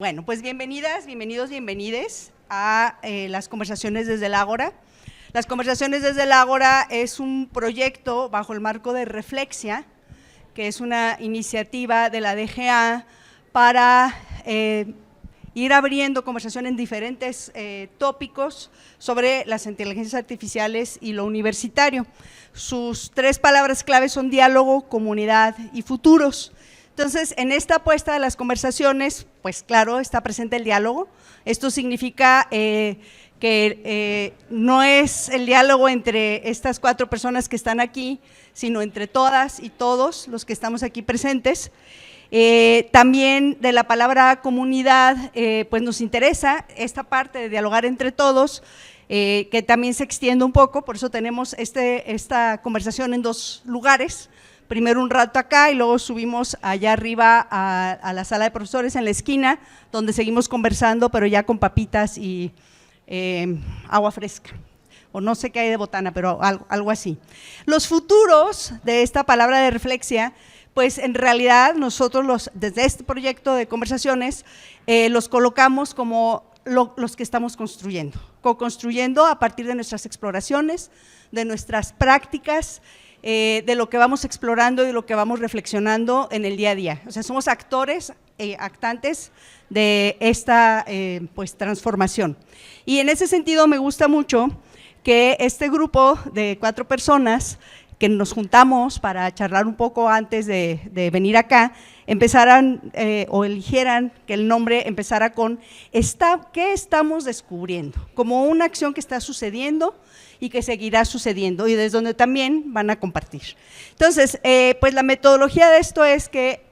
Bueno, pues bienvenidas, bienvenidos, bienvenides a las conversaciones desde el Ágora. Las conversaciones desde el Ágora es un proyecto bajo el marco de Reflexia, que es una iniciativa de la DGA para ir abriendo conversación en diferentes tópicos sobre las inteligencias artificiales y lo universitario. Sus tres palabras claves son diálogo, comunidad y futuros. Entonces, en esta apuesta de las conversaciones, pues claro, está presente el diálogo. Esto significa que no es el diálogo entre estas cuatro personas que están aquí, sino entre todas y todos los que estamos aquí presentes. También de la palabra comunidad, pues nos interesa esta parte de dialogar entre todos, que también se extiende un poco, por eso tenemos esta conversación en dos lugares. Primero un rato acá y luego subimos allá arriba a la sala de profesores en la esquina, donde seguimos conversando, pero ya con papitas y agua fresca, o no sé qué hay de botana, pero algo así. Los futuros de esta palabra de reflexia, pues en realidad nosotros desde este proyecto de conversaciones los colocamos como los que estamos construyendo, co-construyendo a partir de nuestras exploraciones, de nuestras prácticas, de lo que vamos explorando y de lo que vamos reflexionando en el día a día. O sea, somos actores, actantes de esta pues, transformación. Y en ese sentido me gusta mucho que este grupo de 4 personas que nos juntamos para charlar un poco antes de venir acá, empezaran o eligieran que el nombre empezara con ¿qué estamos descubriendo? Como una acción que está sucediendo y que seguirá sucediendo y desde donde también van a compartir. Entonces, pues la metodología de esto es que,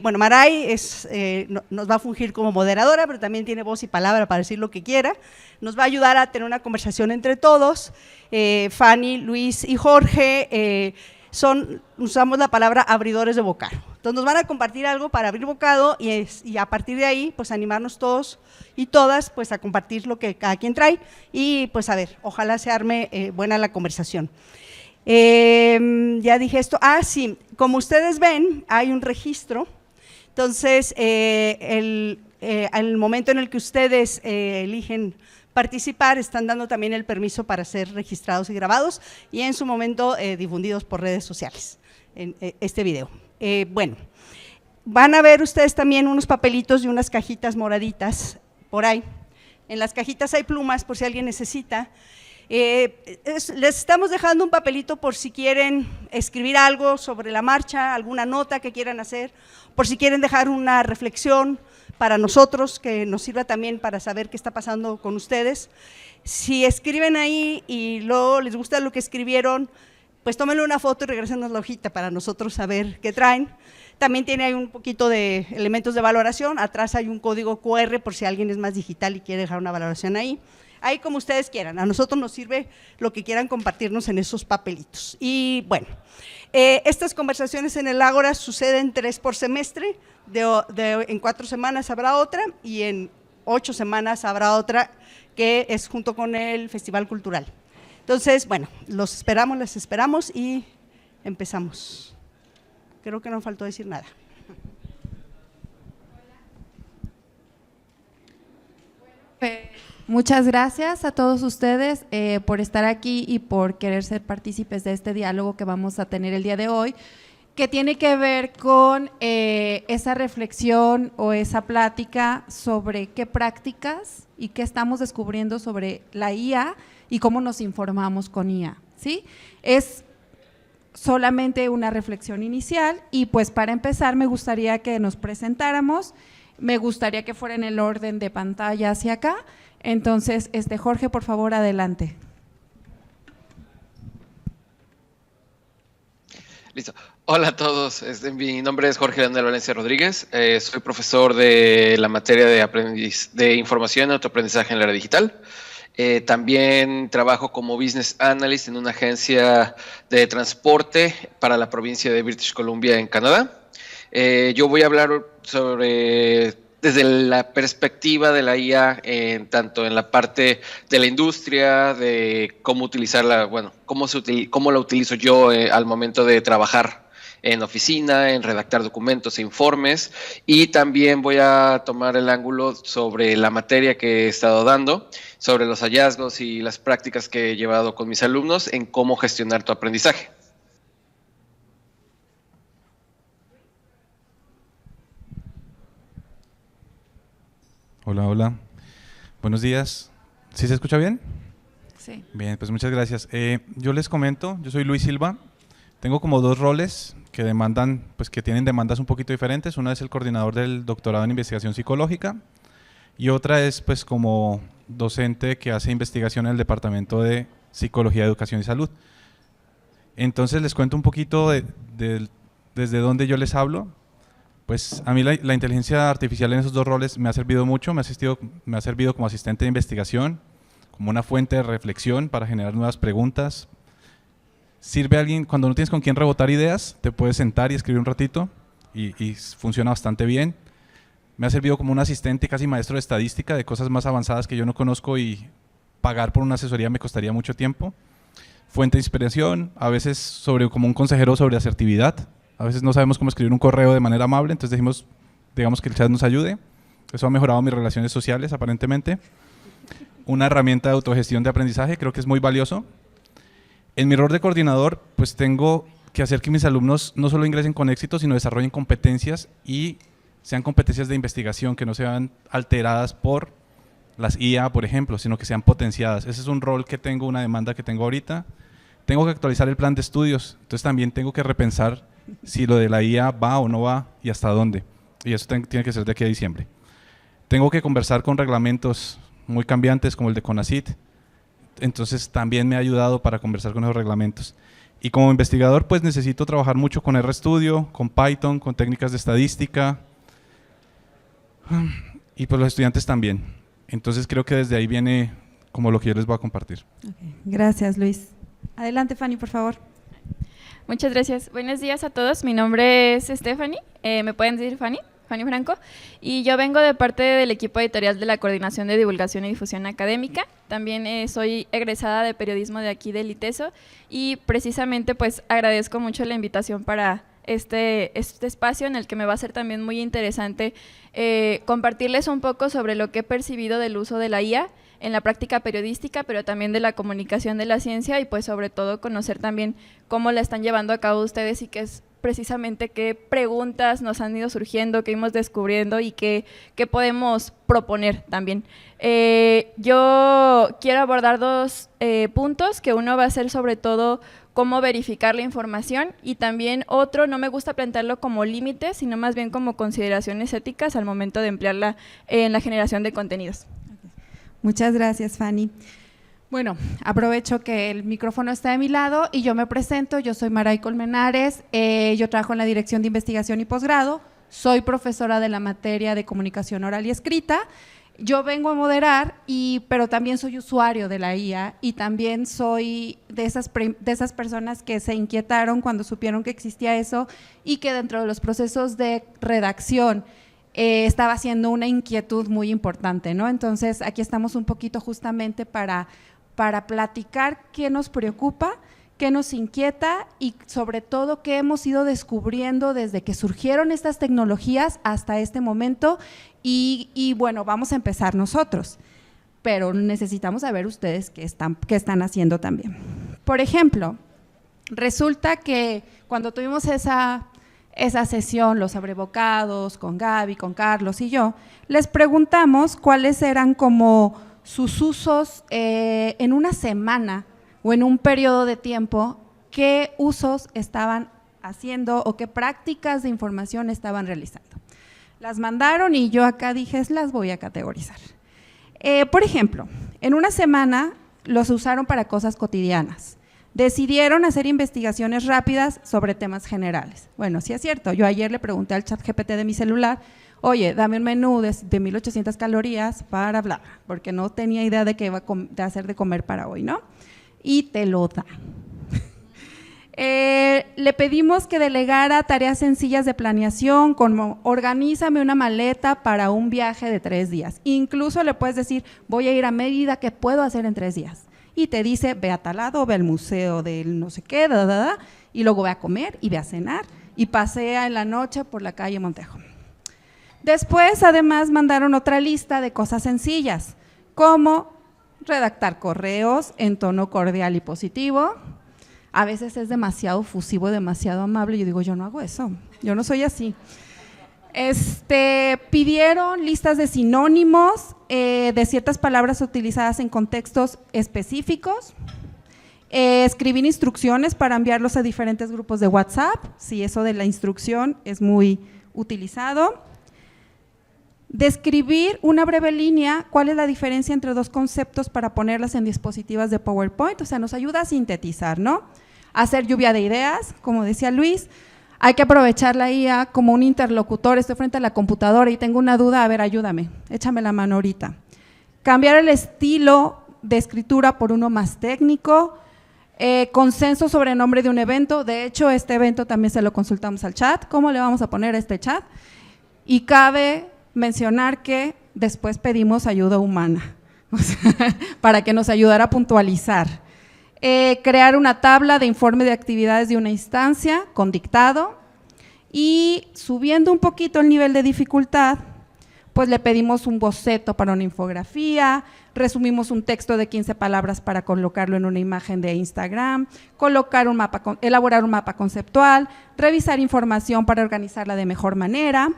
bueno, Maray nos va a fungir como moderadora, pero también tiene voz y palabra para decir lo que quiera, nos va a ayudar a tener una conversación entre todos. Fanny, Luis y Jorge usamos la palabra abridores de bocado. Entonces nos van a compartir algo para abrir bocado y a partir de ahí pues animarnos todos y todas pues a compartir lo que cada quien trae y pues a ver, ojalá se arme buena la conversación. Ya dije esto, sí, como ustedes ven hay un registro, entonces al momento en el que ustedes eligen participar, están dando también el permiso para ser registrados y grabados y en su momento difundidos por redes sociales, en este video. Bueno, van a ver ustedes también unos papelitos y unas cajitas moraditas por ahí. En las cajitas hay plumas por si alguien necesita. Les estamos dejando un papelito por si quieren escribir algo sobre la marcha, alguna nota que quieran hacer, por si quieren dejar una reflexión para nosotros, que nos sirva también para saber qué está pasando con ustedes. Si escriben ahí y luego les gusta lo que escribieron, pues tómenle una foto y regrésenos la hojita para nosotros saber qué traen. También tiene ahí un poquito de elementos de valoración, atrás hay un código QR por si alguien es más digital y quiere dejar una valoración ahí. Ahí como ustedes quieran, a nosotros nos sirve lo que quieran compartirnos en esos papelitos. Y bueno, estas conversaciones en el Ágora suceden 3 por semestre, en 4 semanas habrá otra y en 8 semanas habrá otra que es junto con el Festival Cultural. Entonces, bueno, los esperamos, les esperamos y empezamos. Creo que no faltó decir nada. Muchas gracias a todos ustedes por estar aquí y por querer ser partícipes de este diálogo que vamos a tener el día de hoy, que tiene que ver con esa reflexión o esa plática sobre qué prácticas y qué estamos descubriendo sobre la IA y cómo nos informamos con IA, ¿sí? Es solamente una reflexión inicial y pues para empezar me gustaría que nos presentáramos, me gustaría que fuera en el orden de pantalla hacia acá. Entonces, Jorge, por favor, adelante. Listo. Hola a todos, mi nombre es Jorge Leonel Valencia Rodríguez, soy profesor de la materia de información y autoaprendizaje en la era digital. También trabajo como Business Analyst en una agencia de transporte para la provincia de British Columbia en Canadá. Yo voy a hablar desde la perspectiva de la IA, tanto en la parte de la industria, de cómo utilizarla, bueno, cómo la utilizo yo al momento de trabajar en oficina, en redactar documentos e informes, y también voy a tomar el ángulo sobre la materia que he estado dando, sobre los hallazgos y las prácticas que he llevado con mis alumnos en cómo gestionar tu aprendizaje. Hola, hola. Buenos días. ¿Sí se escucha bien? Sí. Bien, pues muchas gracias. Yo les comento, yo soy Luis Silva. Tengo como 2 roles que demandan, pues que tienen demandas un poquito diferentes. Una es el coordinador del doctorado en investigación psicológica y otra es pues como docente que hace investigación en el Departamento de Psicología, Educación y Salud. Entonces les cuento un poquito desde dónde yo les hablo. Pues a mí la inteligencia artificial en esos 2 roles me ha servido mucho, me ha servido como asistente de investigación, como una fuente de reflexión para generar nuevas preguntas. Sirve a alguien, cuando no tienes con quién rebotar ideas, te puedes sentar y escribir un ratito y funciona bastante bien. Me ha servido como un asistente casi maestro de estadística de cosas más avanzadas que yo no conozco y pagar por una asesoría me costaría mucho tiempo. Fuente de inspiración, a veces como un consejero sobre asertividad. A veces no sabemos cómo escribir un correo de manera amable, entonces digamos que el chat nos ayude. Eso ha mejorado mis relaciones sociales, aparentemente. Una herramienta de autogestión de aprendizaje, creo que es muy valioso. En mi rol de coordinador, pues tengo que hacer que mis alumnos no solo ingresen con éxito, sino desarrollen competencias y sean competencias de investigación, que no sean alteradas por las IA, por ejemplo, sino que sean potenciadas. Ese es un rol que tengo, una demanda que tengo ahorita. Tengo que actualizar el plan de estudios, entonces también tengo que repensar si lo de la IA va o no va y hasta dónde. Y eso tiene que ser de aquí a diciembre. Tengo que conversar con reglamentos muy cambiantes como el de CONACYT, entonces también me ha ayudado para conversar con esos reglamentos. Y como investigador pues necesito trabajar mucho con RStudio, con Python, con técnicas de estadística y pues los estudiantes también. Entonces creo que desde ahí viene como lo que yo les voy a compartir. Okay. Gracias, Luis. Adelante, Fanny, por favor. Muchas gracias. Buenos días a todos. Mi nombre es Stephanie. Me pueden decir Fanny Franco. Y yo vengo de parte del equipo editorial de la Coordinación de Divulgación y Difusión Académica. También soy egresada de periodismo de aquí del ITESO. Y precisamente pues agradezco mucho la invitación para este espacio en el que me va a ser también muy interesante compartirles un poco sobre lo que he percibido del uso de la IA en la práctica periodística, pero también de la comunicación de la ciencia y pues sobre todo conocer también cómo la están llevando a cabo ustedes y qué es precisamente qué preguntas nos han ido surgiendo, qué íbamos descubriendo y qué podemos proponer también. Yo quiero abordar 2 puntos, que uno va a ser sobre todo cómo verificar la información y también otro, no me gusta plantearlo como límites, sino más bien como consideraciones éticas al momento de emplearla en la generación de contenidos. Muchas gracias, Fanny. Bueno, aprovecho que el micrófono está de mi lado y yo me presento. Yo soy Maray Colmenares, yo trabajo en la Dirección de Investigación y Posgrado, soy profesora de la materia de Comunicación Oral y Escrita. Yo vengo a moderar, pero también soy usuario de la IA y también soy de esas personas que se inquietaron cuando supieron que existía eso y que dentro de los procesos de redacción estaba siendo una inquietud muy importante, ¿no? Entonces, aquí estamos un poquito justamente para platicar qué nos preocupa, qué nos inquieta y sobre todo qué hemos ido descubriendo desde que surgieron estas tecnologías hasta este momento y bueno, vamos a empezar nosotros, pero necesitamos saber ustedes qué están haciendo también. Por ejemplo, resulta que cuando tuvimos esa sesión, los abrevocados, con Gaby, con Carlos y yo, les preguntamos cuáles eran como sus usos en una semana o en un periodo de tiempo, qué usos estaban haciendo o qué prácticas de información estaban realizando. Las mandaron y yo acá dije, las voy a categorizar. Por ejemplo, en una semana los usaron para cosas cotidianas. Decidieron hacer investigaciones rápidas sobre temas generales. Bueno, sí es cierto, yo ayer le pregunté al ChatGPT de mi celular, oye, dame un menú de 1800 calorías para bla, porque no tenía idea de qué iba a hacer de comer para hoy, ¿no? Y te lo da. Le pedimos que delegara tareas sencillas de planeación, como organízame una maleta para un viaje de 3 días. Incluso le puedes decir, voy a ir a Mérida, ¿qué puedo hacer en 3 días? Y te dice, ve a tal lado, ve al museo del no sé qué, y luego ve a comer y ve a cenar y pasea en la noche por la calle Montejo. Después, además, mandaron otra lista de cosas sencillas, como redactar correos en tono cordial y positivo. A veces es demasiado fusivo, demasiado amable. Yo digo, yo no hago eso, yo no soy así. Pidieron listas de sinónimos de ciertas palabras utilizadas en contextos específicos. Escribir instrucciones para enviarlos a diferentes grupos de WhatsApp. Sí, eso de la instrucción es muy utilizado. Describir una breve línea, cuál es la diferencia entre dos conceptos para ponerlas en dispositivos de PowerPoint, o sea, nos ayuda a sintetizar, ¿no? Hacer lluvia de ideas, como decía Luis, hay que aprovechar la IA como un interlocutor, estoy frente a la computadora y tengo una duda, a ver, ayúdame, échame la mano ahorita. Cambiar el estilo de escritura por uno más técnico, consenso sobre el nombre de un evento, de hecho, este evento también se lo consultamos al chat, ¿cómo le vamos a poner a este chat? Y cabe mencionar que después pedimos ayuda humana, o sea, para que nos ayudara a puntualizar. Crear una tabla de informe de actividades de una instancia con dictado y subiendo un poquito el nivel de dificultad, pues le pedimos un boceto para una infografía, resumimos un texto de 15 palabras para colocarlo en una imagen de Instagram, elaborar un mapa conceptual, revisar información para organizarla de mejor manera,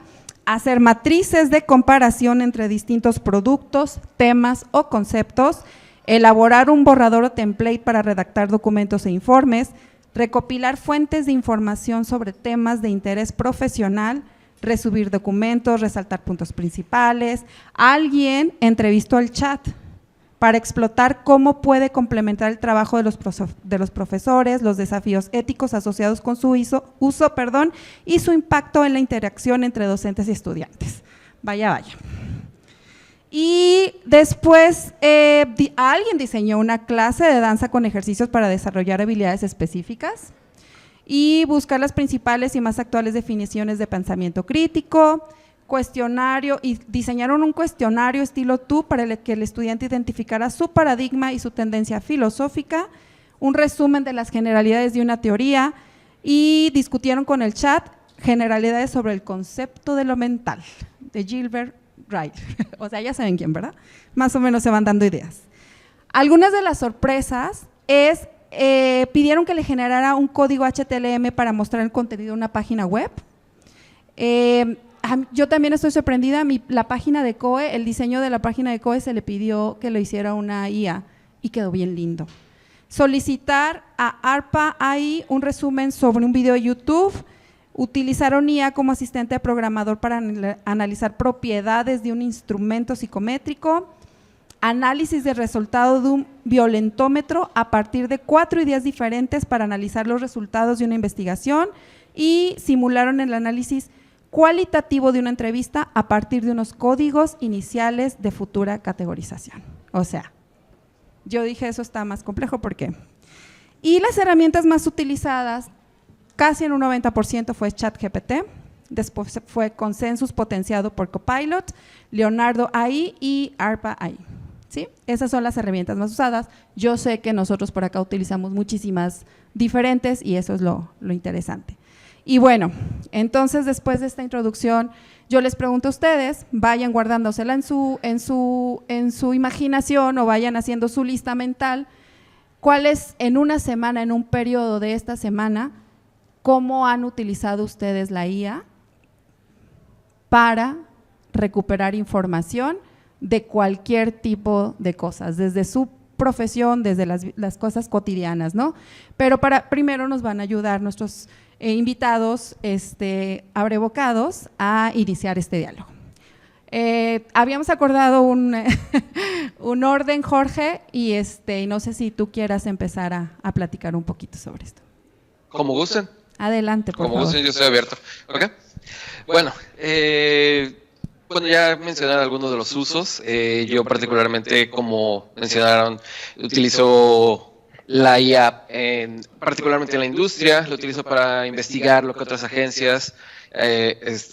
hacer matrices de comparación entre distintos productos, temas o conceptos, elaborar un borrador o template para redactar documentos e informes, recopilar fuentes de información sobre temas de interés profesional, resubir documentos, resaltar puntos principales. Alguien entrevistó al chat para explotar cómo puede complementar el trabajo de los profesores, los desafíos éticos asociados con su uso, y su impacto en la interacción entre docentes y estudiantes. Vaya. Y después alguien diseñó una clase de danza con ejercicios para desarrollar habilidades específicas y buscar las principales y más actuales definiciones de pensamiento crítico, cuestionario, y diseñaron un cuestionario estilo TU para que el estudiante identificara su paradigma y su tendencia filosófica, un resumen de las generalidades de una teoría y discutieron con el chat generalidades sobre el concepto de lo mental de Gilbert Ryle. O sea, ya saben quién, ¿verdad? Más o menos se van dando ideas. Algunas de las sorpresas es, pidieron que le generara un código HTML para mostrar el contenido de una página web. Yo también estoy sorprendida, la página de COE, el diseño de la página de COE se le pidió que lo hiciera una IA y quedó bien lindo. Solicitar a ARPA AI un resumen sobre un video de YouTube, utilizaron IA como asistente de programador para analizar propiedades de un instrumento psicométrico, análisis de resultado de un violentómetro a partir de 4 ideas diferentes para analizar los resultados de una investigación y simularon el análisis cualitativo de una entrevista a partir de unos códigos iniciales de futura categorización. O sea, yo dije eso está más complejo, ¿por qué? Y las herramientas más utilizadas, casi en un 90% fue ChatGPT, después fue Consensus potenciado por Copilot, Leonardo AI y ARPA AI. ¿Sí? Esas son las herramientas más usadas. Yo sé que nosotros por acá utilizamos muchísimas diferentes y eso es lo interesante. Y bueno, entonces después de esta introducción, yo les pregunto a ustedes, vayan guardándosela en su imaginación o vayan haciendo su lista mental, ¿cuál es en una semana, en un periodo de esta semana, cómo han utilizado ustedes la IA para recuperar información de cualquier tipo de cosas, desde su profesión, desde las cosas cotidianas, ¿no? Pero primero nos van a ayudar nuestros invitados abrebocados a iniciar este diálogo. Habíamos acordado un orden, Jorge, y no sé si tú quieras empezar a platicar un poquito sobre esto. Como gusten. Adelante, por favor. Como gusten, yo estoy abierto. ¿Ok? Bueno, ya mencionaron algunos de los usos. Yo particularmente, como mencionaron, utilizo la IA, particularmente en la industria, lo utilizo para investigar lo que otras agencias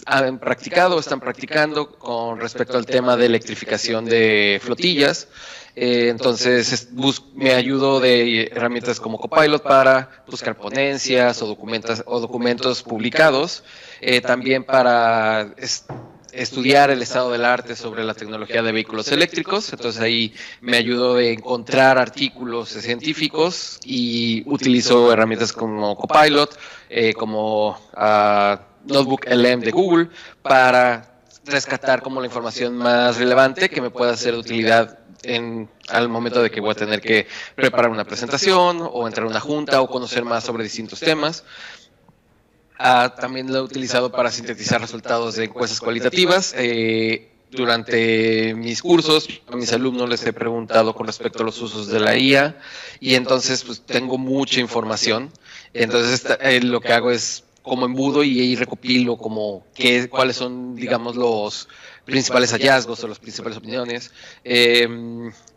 han practicado o están practicando con respecto al tema de electrificación de flotillas. Entonces me ayudo de herramientas como Copilot para buscar ponencias o documentos publicados, también para estudiar el estado del arte sobre la tecnología de vehículos eléctricos. Entonces ahí me ayudo de encontrar artículos científicos y utilizo herramientas como Copilot, como Notebook LM de Google, para rescatar como la información más relevante que me pueda ser de utilidad al momento de que voy a tener que preparar una presentación o entrar a una junta o conocer más sobre distintos temas. También lo he utilizado para sintetizar resultados de encuestas cualitativas. Durante mis cursos, a mis alumnos les he preguntado con respecto a los usos de la IA y entonces pues tengo mucha información. Entonces lo que hago es como embudo y ahí recopilo como cuáles son, digamos, los principales hallazgos o las principales opiniones.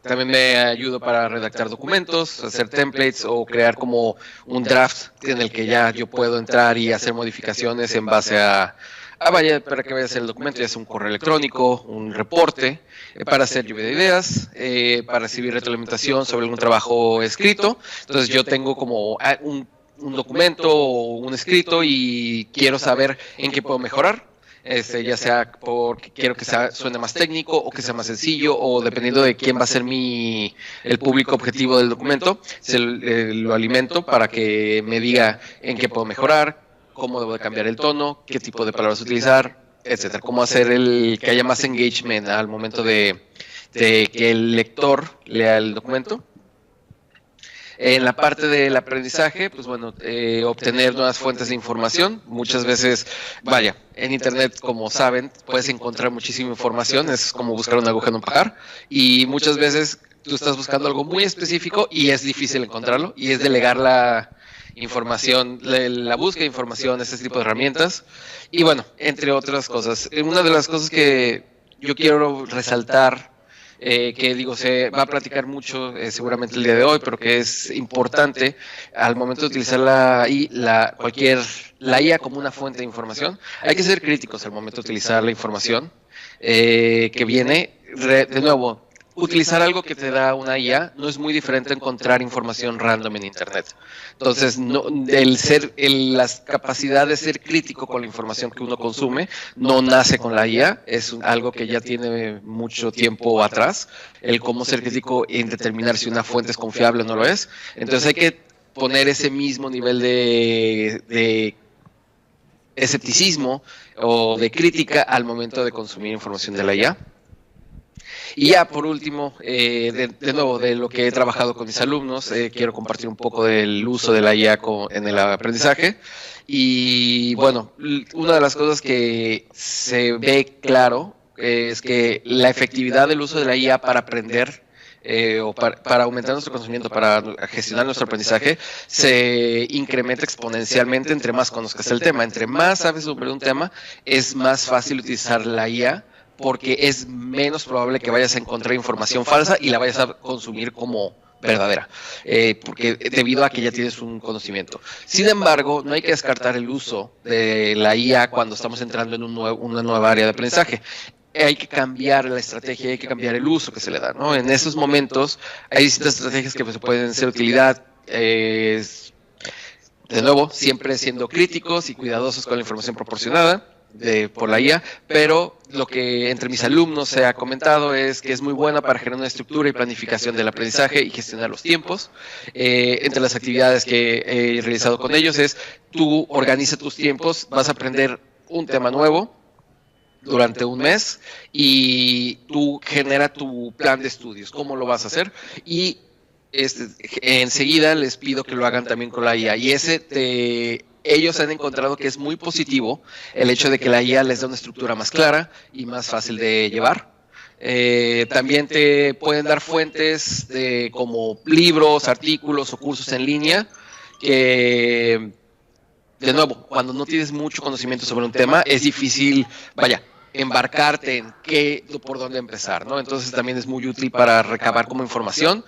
También me ayudo para redactar documentos, hacer templates o crear como un draft en el que ya yo puedo entrar y hacer modificaciones en base para que vaya a ser el documento, ya sea un correo electrónico, un reporte, para hacer lluvia de ideas, para recibir retroalimentación sobre algún trabajo escrito. Entonces yo tengo como un documento o un escrito y quiero saber en qué puedo mejorar, ya sea porque quiero que suene más técnico o que sea más sencillo, o dependiendo de quién va a ser el público objetivo del documento, lo alimento para que me diga en qué puedo mejorar, cómo debo de cambiar el tono, qué tipo de palabras utilizar, etcétera. Cómo hacer que haya más engagement al momento de que el lector lea el documento. En la parte del aprendizaje, pues bueno, obtener nuevas fuentes de información. Muchas veces, en internet, como saben, puedes encontrar muchísima información, es como buscar una aguja en un pajar, y muchas veces tú estás buscando algo muy específico y es difícil encontrarlo, y es delegar la información, la búsqueda de información, ese tipo de herramientas, y bueno, entre otras cosas. Una de las cosas que yo quiero resaltar, que digo, se va a platicar mucho seguramente el día de hoy, pero que es importante al momento de utilizar la IA como una fuente de información. Hay que ser críticos al momento de utilizar la información que viene. De nuevo, utilizar algo que te da una IA no es muy diferente a encontrar información random en internet. Entonces, la capacidad de ser crítico con la información que uno consume no nace con la IA, es algo que ya tiene mucho tiempo atrás, el cómo ser crítico en determinar si una fuente es confiable o no lo es. Entonces hay que poner ese mismo nivel de escepticismo o de crítica al momento de consumir información de la IA. Y ya por último, de nuevo, de lo que he trabajado con mis alumnos, quiero compartir un poco del uso de la IA en el aprendizaje. Y bueno, una de las cosas que se ve claro es que la efectividad del uso de la IA para aprender o para aumentar nuestro conocimiento, para gestionar nuestro aprendizaje, se incrementa exponencialmente entre más conozcas el tema. Entre más sabes sobre un tema, es más fácil utilizar la IA, porque es menos probable que vayas a encontrar información falsa y la vayas a consumir como verdadera, porque debido a que ya tienes un conocimiento. Sin embargo, no hay que descartar el uso de la IA cuando estamos entrando en una nueva área de aprendizaje. Hay que cambiar la estrategia, hay que cambiar el uso que se le da, ¿no? En esos momentos hay distintas estrategias que pueden ser de utilidad. De nuevo, siempre siendo críticos y cuidadosos con la información proporcionada por la IA, pero lo que entre mis alumnos se ha comentado es que es muy buena para generar una estructura y planificación del aprendizaje y gestionar los tiempos. Entre las actividades que he realizado con ellos es: tú organiza tus tiempos, vas a aprender un tema nuevo durante un mes y tú genera tu plan de estudios, cómo lo vas a hacer, y enseguida les pido que lo hagan también con la IA, y ellos han encontrado que es muy positivo el hecho de que la IA les da una estructura más clara y más fácil de llevar. También te pueden dar fuentes como libros, artículos o cursos en línea que, de nuevo, cuando no tienes mucho conocimiento sobre un tema, es difícil, embarcarte en por dónde empezar, ¿no? Entonces también es muy útil para recabar como información,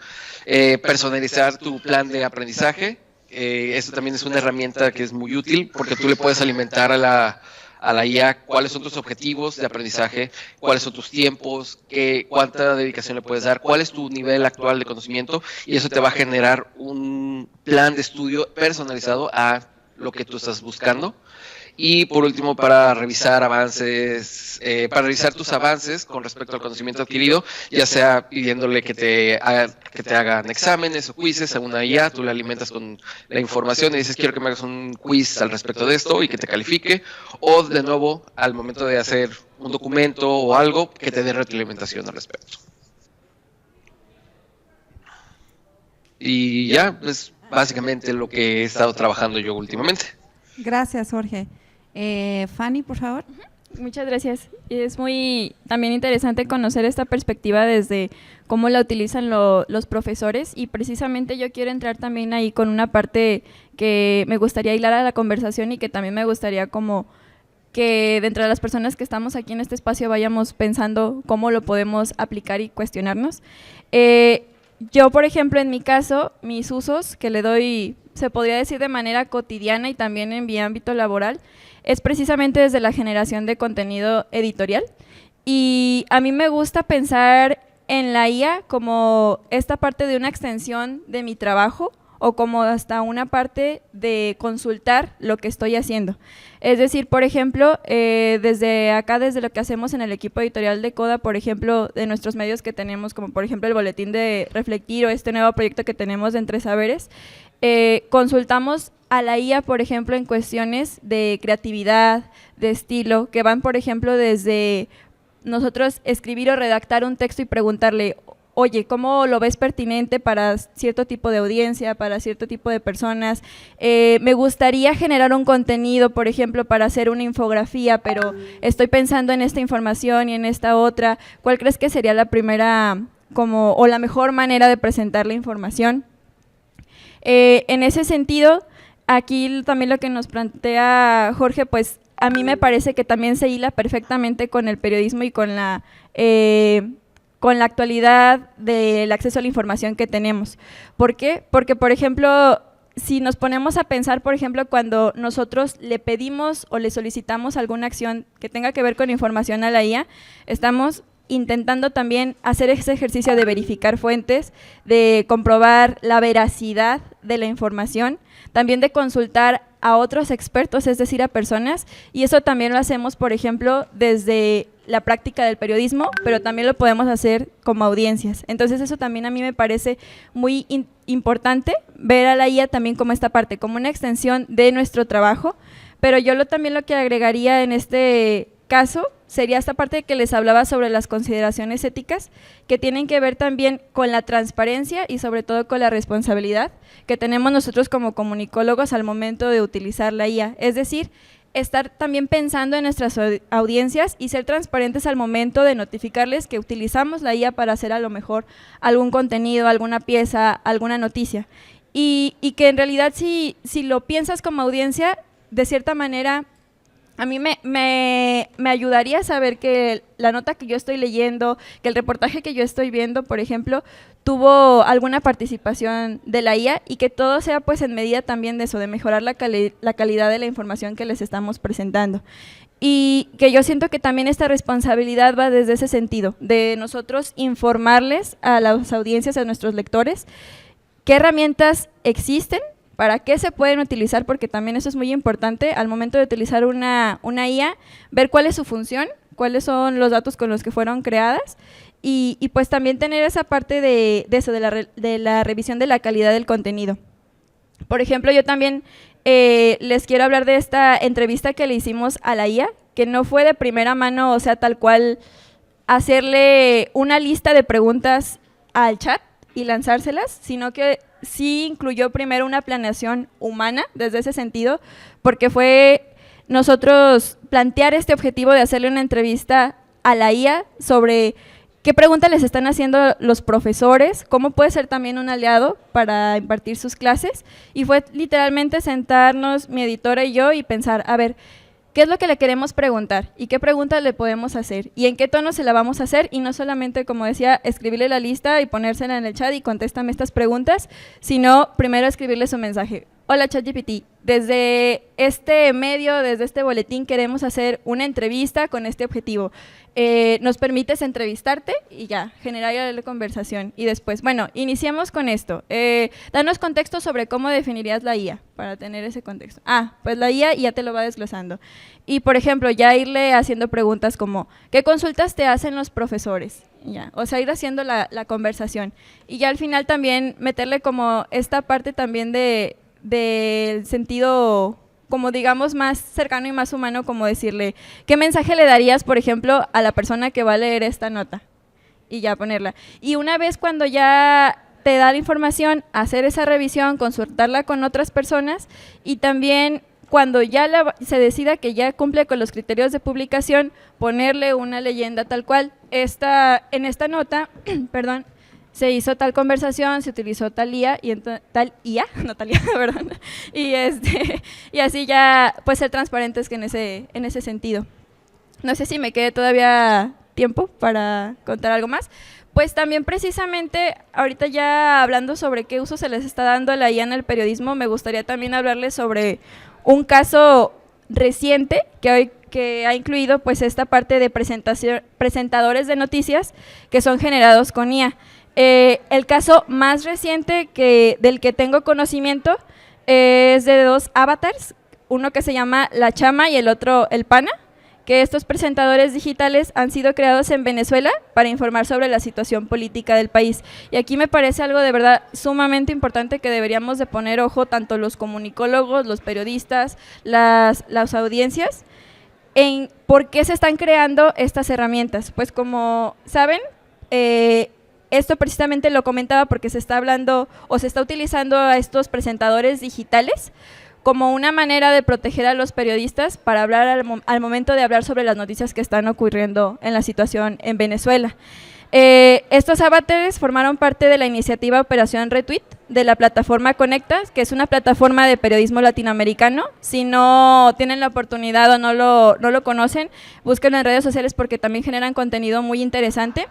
personalizar tu plan de aprendizaje. Esto también es una herramienta que es muy útil porque tú le puedes alimentar a la IA cuáles son tus objetivos de aprendizaje, cuáles son tus tiempos, cuánta dedicación le puedes dar, cuál es tu nivel actual de conocimiento, y eso te va a generar un plan de estudio personalizado a lo que tú estás buscando. Y por último, para revisar tus avances con respecto al conocimiento adquirido, ya sea pidiéndole que te hagan exámenes o quizzes a una IA, tú le alimentas con la información y dices, quiero que me hagas un quiz al respecto de esto y que te califique, o de nuevo, al momento de hacer un documento o algo, que te dé retroalimentación al respecto. Y ya, es básicamente lo que he estado trabajando yo últimamente. Gracias, Jorge. Fanny, por favor. Muchas gracias. Es muy también interesante conocer esta perspectiva desde cómo la utilizan los profesores, y precisamente yo quiero entrar también ahí con una parte que me gustaría hilar a la conversación y que también me gustaría como que dentro de las personas que estamos aquí en este espacio vayamos pensando cómo lo podemos aplicar y cuestionarnos. Yo, por ejemplo, en mi caso, mis usos que le doy, se podría decir de manera cotidiana y también en mi ámbito laboral, es precisamente desde la generación de contenido editorial. Y a mí me gusta pensar en la IA como esta parte de una extensión de mi trabajo, o como hasta una parte de consultar lo que estoy haciendo. Es decir, por ejemplo, desde acá, desde lo que hacemos en el equipo editorial de Coda, por ejemplo, de nuestros medios que tenemos, como por ejemplo el boletín de Reflectir o este nuevo proyecto que tenemos de Entre Saberes, consultamos a la IA, por ejemplo, en cuestiones de creatividad, de estilo, que van, por ejemplo, desde nosotros escribir o redactar un texto y preguntarle, oye, ¿cómo lo ves pertinente para cierto tipo de audiencia, para cierto tipo de personas? Me gustaría generar un contenido, por ejemplo, para hacer una infografía, pero estoy pensando en esta información y en esta otra. ¿Cuál crees que sería la primera o la mejor manera de presentar la información? En ese sentido, aquí también lo que nos plantea Jorge, pues a mí me parece que también se hila perfectamente con el periodismo y con la actualidad del acceso a la información que tenemos. ¿Por qué? Porque, por ejemplo, si nos ponemos a pensar, por ejemplo, cuando nosotros le pedimos o le solicitamos alguna acción que tenga que ver con información a la IA, estamos intentando también hacer ese ejercicio de verificar fuentes, de comprobar la veracidad de la información, también de consultar a otros expertos, es decir, a personas, y eso también lo hacemos, por ejemplo, desde la práctica del periodismo, pero también lo podemos hacer como audiencias. Entonces eso también a mí me parece muy importante, ver a la IA también como esta parte, como una extensión de nuestro trabajo, pero yo también lo que agregaría en este caso sería esta parte que les hablaba sobre las consideraciones éticas, que tienen que ver también con la transparencia y sobre todo con la responsabilidad que tenemos nosotros como comunicólogos al momento de utilizar la IA. Es decir, estar también pensando en nuestras audiencias y ser transparentes al momento de notificarles que utilizamos la IA para hacer a lo mejor algún contenido, alguna pieza, alguna noticia. Y que en realidad si lo piensas como audiencia, de cierta manera, a mí me ayudaría a saber que la nota que yo estoy leyendo, que el reportaje que yo estoy viendo, por ejemplo, tuvo alguna participación de la IA, y que todo sea pues en medida también de eso, de mejorar la calidad de la información que les estamos presentando. Y que yo siento que también esta responsabilidad va desde ese sentido, de nosotros informarles a las audiencias, a nuestros lectores, qué herramientas existen, para qué se pueden utilizar, porque también eso es muy importante al momento de utilizar una IA, ver cuál es su función, cuáles son los datos con los que fueron creadas, y pues también tener esa parte de eso, de la revisión de la calidad del contenido. Por ejemplo, yo también les quiero hablar de esta entrevista que le hicimos a la IA, que no fue de primera mano, o sea, tal cual hacerle una lista de preguntas al chat y lanzárselas, sino que sí incluyó primero una planeación humana desde ese sentido, porque fue nosotros plantear este objetivo de hacerle una entrevista a la IA sobre qué preguntas les están haciendo los profesores, cómo puede ser también un aliado para impartir sus clases, y fue literalmente sentarnos mi editora y yo y pensar, a ver, qué es lo que le queremos preguntar y qué preguntas le podemos hacer y en qué tono se la vamos a hacer, y no solamente, como decía, escribirle la lista y ponérsela en el chat y contéstame estas preguntas, sino primero escribirle su mensaje. Hola ChatGPT, desde este medio, desde este boletín queremos hacer una entrevista con este objetivo. ¿Nos permites entrevistarte? Y ya, generar la conversación. Y después, bueno, iniciemos con esto. Danos contexto sobre cómo definirías la IA, para tener ese contexto. Pues la IA ya te lo va desglosando. Y, por ejemplo, ya irle haciendo preguntas como, ¿qué consultas te hacen los profesores? Ya, o sea, ir haciendo la conversación. Y ya al final también meterle como esta parte también del sentido, como digamos, más cercano y más humano, como decirle, ¿qué mensaje le darías, por ejemplo, a la persona que va a leer esta nota? Y ya ponerla. Y una vez cuando ya te da la información, hacer esa revisión, consultarla con otras personas, y también cuando ya se decida que ya cumple con los criterios de publicación, ponerle una leyenda tal cual. En esta nota, perdón, se hizo tal conversación, se utilizó tal IA, no tal IA, perdón, y así ya pues ser transparentes que en ese sentido. No sé si me quede todavía tiempo para contar algo más. Pues también precisamente, ahorita ya hablando sobre qué uso se les está dando a la IA en el periodismo, me gustaría también hablarles sobre un caso reciente que ha incluido pues esta parte de presentadores de noticias que son generados con IA. El caso más reciente del que tengo conocimiento es de 2 avatars, uno que se llama La Chama y el otro El Pana, que estos presentadores digitales han sido creados en Venezuela para informar sobre la situación política del país. Y aquí me parece algo de verdad sumamente importante que deberíamos de poner ojo tanto los comunicólogos, los periodistas, las audiencias, en por qué se están creando estas herramientas. Pues como saben, esto precisamente lo comentaba porque se está hablando o se está utilizando a estos presentadores digitales como una manera de proteger a los periodistas para hablar al momento de hablar sobre las noticias que están ocurriendo en la situación en Venezuela. Estos avatares formaron parte de la iniciativa Operación Retweet de la plataforma Conectas, que es una plataforma de periodismo latinoamericano. Si no tienen la oportunidad o no lo conocen, búsquenlo en redes sociales porque también generan contenido muy interesante.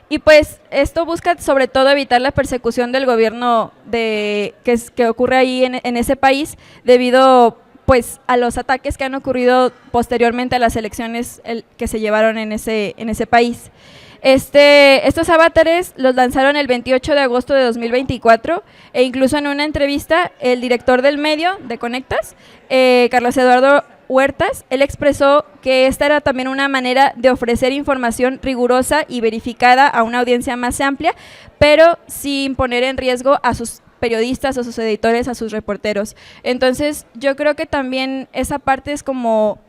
Y pues esto busca sobre todo evitar la persecución del gobierno que ocurre ahí en ese país debido pues a los ataques que han ocurrido posteriormente a las elecciones que se llevaron en ese país. Estos avatares los lanzaron el 28 de agosto de 2024 e incluso en una entrevista el director del medio de Conectas, Carlos Eduardo Huertas, él expresó que esta era también una manera de ofrecer información rigurosa y verificada a una audiencia más amplia, pero sin poner en riesgo a sus periodistas, a sus editores, a sus reporteros. Entonces, yo creo que también esa parte es como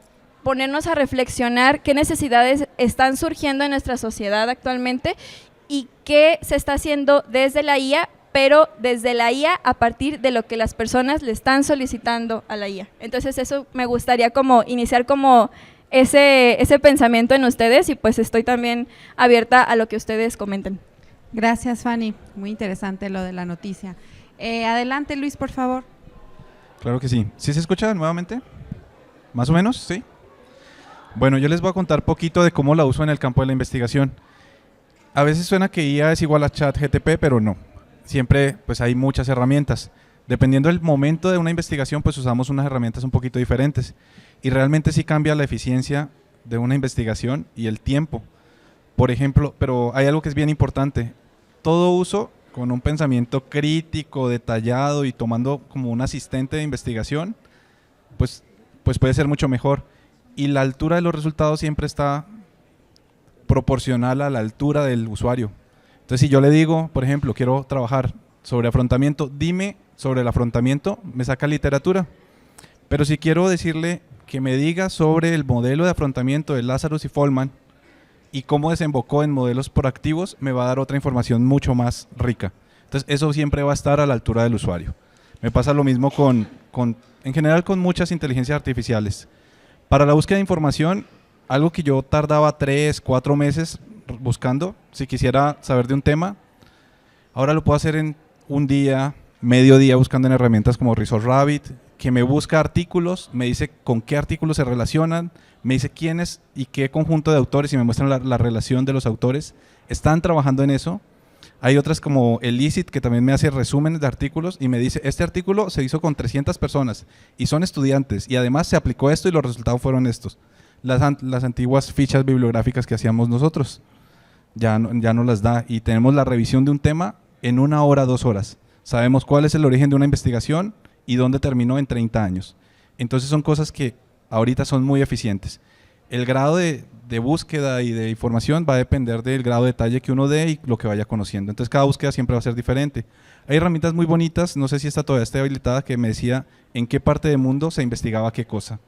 ponernos a reflexionar qué necesidades están surgiendo en nuestra sociedad actualmente y qué se está haciendo desde la IA, pero desde la IA a partir de lo que las personas le están solicitando a la IA. Entonces eso me gustaría como iniciar como ese pensamiento en ustedes y pues estoy también abierta a lo que ustedes comenten. Gracias, Fanny. Muy interesante lo de la noticia. Adelante, Luis, por favor. Claro que sí. ¿Sí se escucha nuevamente? ¿Más o menos? ¿Sí? Bueno, yo les voy a contar poquito de cómo la uso en el campo de la investigación. A veces suena que IA es igual a ChatGPT, pero no. Siempre pues hay muchas herramientas. Dependiendo del momento de una investigación, pues usamos unas herramientas un poquito diferentes. Y realmente sí cambia la eficiencia de una investigación y el tiempo. Por ejemplo, pero hay algo que es bien importante. Todo uso con un pensamiento crítico, detallado y tomando como un asistente de investigación, pues puede ser mucho mejor. Y la altura de los resultados siempre está proporcional a la altura del usuario. Entonces, si yo le digo, por ejemplo, quiero trabajar sobre afrontamiento, dime sobre el afrontamiento, me saca literatura. Pero si quiero decirle que me diga sobre el modelo de afrontamiento de Lazarus y Follman y cómo desembocó en modelos proactivos, me va a dar otra información mucho más rica. Entonces, eso siempre va a estar a la altura del usuario. Me pasa lo mismo en general con muchas inteligencias artificiales. Para la búsqueda de información, algo que yo tardaba 3, 4 meses buscando, si quisiera saber de un tema, ahora lo puedo hacer en un día, medio día, buscando en herramientas como Resolve Rabbit que me busca artículos, me dice con qué artículos se relacionan, me dice quiénes y qué conjunto de autores y me muestran la relación de los autores. Están trabajando en eso. Hay otras como Elicit, que también me hace resúmenes de artículos y me dice, este artículo se hizo con 300 personas y son estudiantes y además se aplicó esto y los resultados fueron estos. Las antiguas fichas bibliográficas que hacíamos nosotros ya no las da, y tenemos la revisión de un tema en 1 hora, 2 horas. Sabemos cuál es el origen de una investigación y dónde terminó en 30 años. Entonces son cosas que ahorita son muy eficientes. El grado de búsqueda y de información va a depender del grado de detalle que uno dé y lo que vaya conociendo. Entonces cada búsqueda siempre va a ser diferente. Hay herramientas muy bonitas, no sé si esta todavía está habilitada, que me decía en qué parte del mundo se investigaba qué cosa.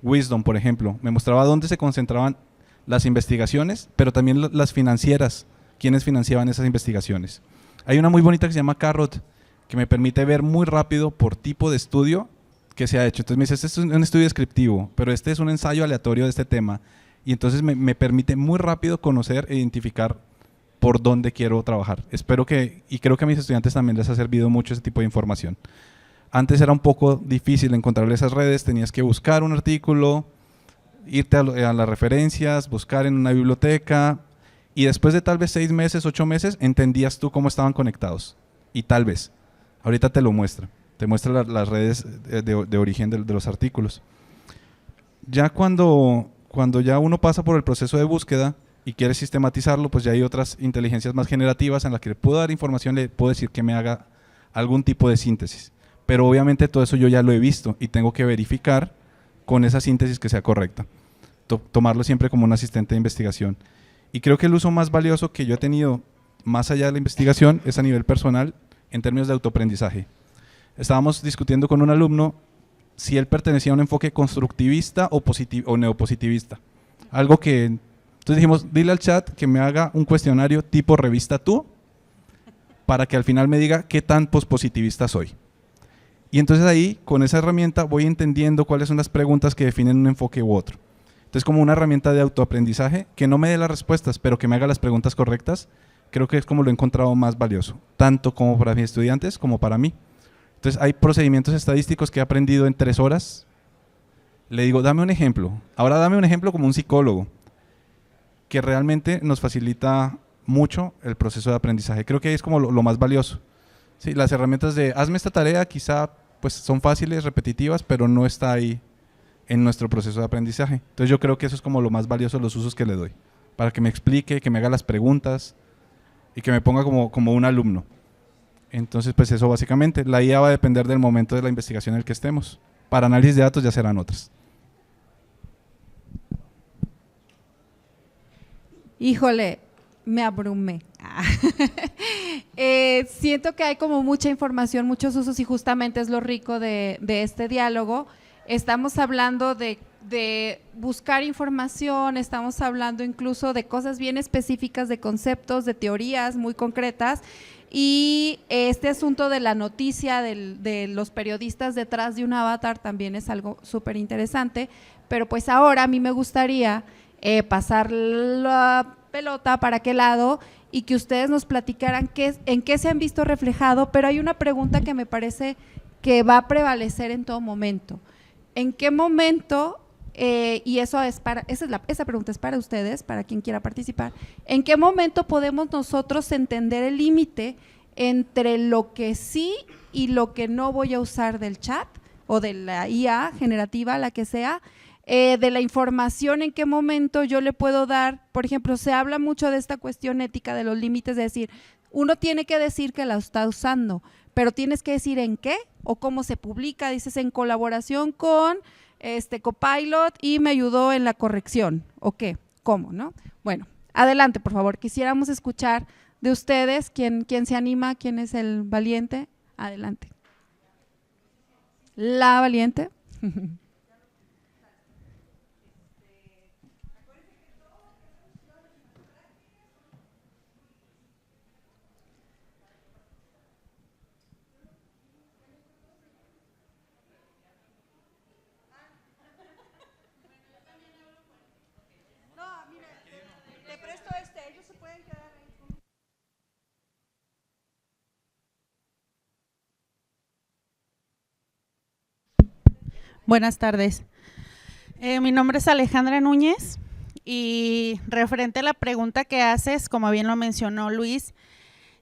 Wisdom, por ejemplo, me mostraba dónde se concentraban las investigaciones, pero también las financieras, quiénes financiaban esas investigaciones. Hay una muy bonita que se llama Carrot, que me permite ver muy rápido por tipo de estudio que se ha hecho. Entonces me dice, este es un estudio descriptivo, pero este es un ensayo aleatorio de este tema. Y entonces me permite muy rápido conocer e identificar por dónde quiero trabajar. Espero que, y creo que a mis estudiantes también les ha servido mucho ese tipo de información. Antes era un poco difícil encontrar esas redes, tenías que buscar un artículo, irte a las referencias, buscar en una biblioteca, y después de tal vez 6 meses, 8 meses, entendías tú cómo estaban conectados. Y tal vez. Ahorita te lo muestra. Te muestra las redes de origen de los artículos. Ya cuando ya uno pasa por el proceso de búsqueda y quiere sistematizarlo, pues ya hay otras inteligencias más generativas en las que le puedo dar información, le puedo decir que me haga algún tipo de síntesis. Pero obviamente todo eso yo ya lo he visto y tengo que verificar con esa síntesis que sea correcta. Tomarlo siempre como un asistente de investigación. Y creo que el uso más valioso que yo he tenido más allá de la investigación es a nivel personal en términos de autoaprendizaje. Estábamos discutiendo con un alumno si él pertenecía a un enfoque constructivista o neopositivista. Algo que, entonces dijimos, dile al chat que me haga un cuestionario tipo revista tú, para que al final me diga qué tan pospositivista soy. Y entonces ahí, con esa herramienta, voy entendiendo cuáles son las preguntas que definen un enfoque u otro. Entonces, como una herramienta de autoaprendizaje, que no me dé las respuestas, pero que me haga las preguntas correctas, creo que es como lo he encontrado más valioso, tanto como para mis estudiantes como para mí. Entonces, hay procedimientos estadísticos que he aprendido en 3 horas. Le digo, dame un ejemplo. Ahora dame un ejemplo como un psicólogo, que realmente nos facilita mucho el proceso de aprendizaje. Creo que es como lo más valioso. Sí, las herramientas de hazme esta tarea quizá pues son fáciles, repetitivas, pero no está ahí en nuestro proceso de aprendizaje. Entonces yo creo que eso es como lo más valioso, los usos que le doy, para que me explique, que me haga las preguntas y que me ponga como un alumno. Entonces pues eso básicamente, la IA va a depender del momento de la investigación en el que estemos. Para análisis de datos ya serán otras. Híjole, me abrumé. Siento que hay como mucha información, muchos usos, y justamente es lo rico de este diálogo. Estamos hablando de buscar información, estamos hablando incluso de cosas bien específicas, de conceptos, de teorías muy concretas, y este asunto de la noticia, de los periodistas detrás de un avatar también es algo súper interesante. Pero pues ahora a mí me gustaría pasar la pelota para qué lado y que ustedes nos platicaran en qué se han visto reflejado, pero hay una pregunta que me parece que va a prevalecer en todo momento. ¿En qué momento, y eso es esa pregunta es para ustedes, para quien quiera participar, en qué momento podemos nosotros entender el límite entre lo que sí y lo que no voy a usar del chat o de la IA generativa, la que sea, de la información, en qué momento yo le puedo dar? Por ejemplo, se habla mucho de esta cuestión ética de los límites, de decir, uno tiene que decir que la está usando, pero tienes que decir en qué o cómo se publica. Dices en colaboración con Copilot y me ayudó en la corrección, ¿o qué? ¿Cómo, no? Bueno, adelante, por favor, quisiéramos escuchar de ustedes, ¿quién se anima? ¿Quién es el valiente? Adelante. La valiente. Ellos se pueden quedar ahí. Buenas tardes. Mi nombre es Alejandra Núñez y referente a la pregunta que haces, como bien lo mencionó Luis,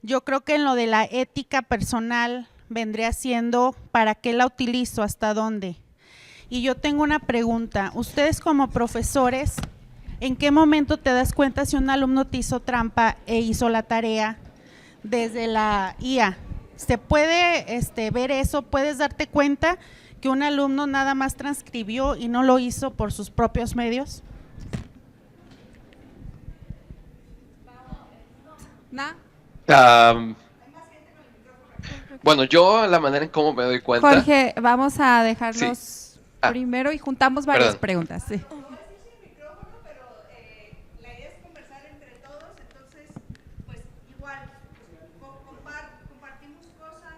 yo creo que en lo de la ética personal vendría siendo ¿para qué la utilizo? ¿Hasta dónde? Y yo tengo una pregunta. Ustedes como profesores, ¿en qué momento te das cuenta si un alumno te hizo trampa e hizo la tarea desde la IA? ¿Se puede ver eso? ¿Puedes darte cuenta que un alumno nada más transcribió y no lo hizo por sus propios medios? Bueno, yo la manera en cómo me doy cuenta… Jorge, vamos a dejarnos Sí. primero y juntamos varias Perdón. preguntas. Sí. La idea es conversar entre todos, entonces, pues igual, compartimos cosas.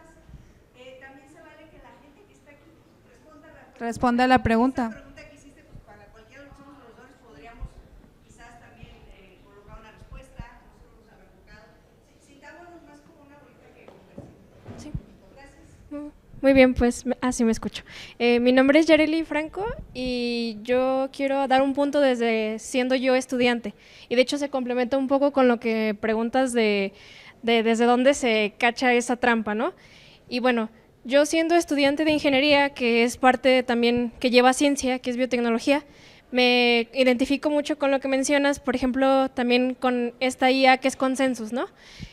También se vale que la gente que está aquí Responde a la pregunta. pregunta que hiciste, pues para cualquiera de los profesores podríamos quizás también colocar una respuesta, nosotros nos habrá tocado. Sintámonos más como una bolita que conversación. Sí. Gracias. Muy bien, pues así me escucho. Mi nombre es Yareli Franco y yo quiero dar un punto desde siendo yo estudiante. Y de hecho se complementa un poco con lo que preguntas de desde dónde se cacha esa trampa, ¿no? Y bueno, yo siendo estudiante de ingeniería, que es parte también que lleva ciencia, que es biotecnología, me identifico mucho con lo que mencionas, por ejemplo, también con esta IA que es Consensus, ¿no?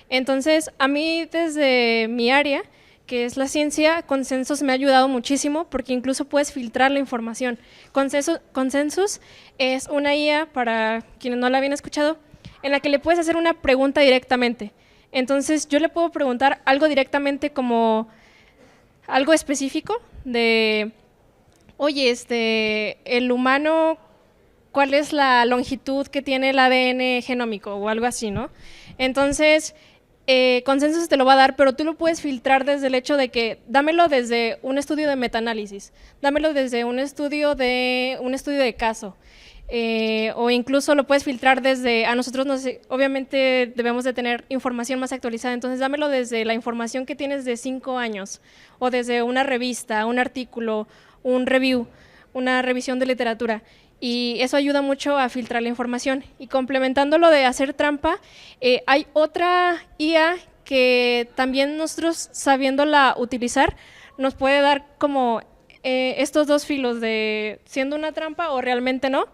Entonces, a mí desde mi área, que es la ciencia, Consensus me ha ayudado muchísimo porque incluso puedes filtrar la información. Consensus es una IA, para quienes no la habían escuchado, en la que le puedes hacer una pregunta directamente. Entonces, yo le puedo preguntar algo directamente como algo específico de, oye, el humano, ¿cuál es la longitud que tiene el ADN genómico? O algo así, ¿no? Entonces, Consensus te lo va a dar, pero tú lo puedes filtrar desde el hecho de que dámelo desde un estudio de metaanálisis, dámelo desde un estudio de caso, o incluso lo puedes filtrar desde, a nosotros obviamente debemos de tener información más actualizada, entonces dámelo desde la información que tienes de 5 años, o desde una revista, un artículo, un review, una revisión de literatura. Y eso ayuda mucho a filtrar la información. Y complementando lo de hacer trampa, hay otra IA que también nosotros, sabiéndola utilizar, nos puede dar como estos dos filos de siendo una trampa o realmente no,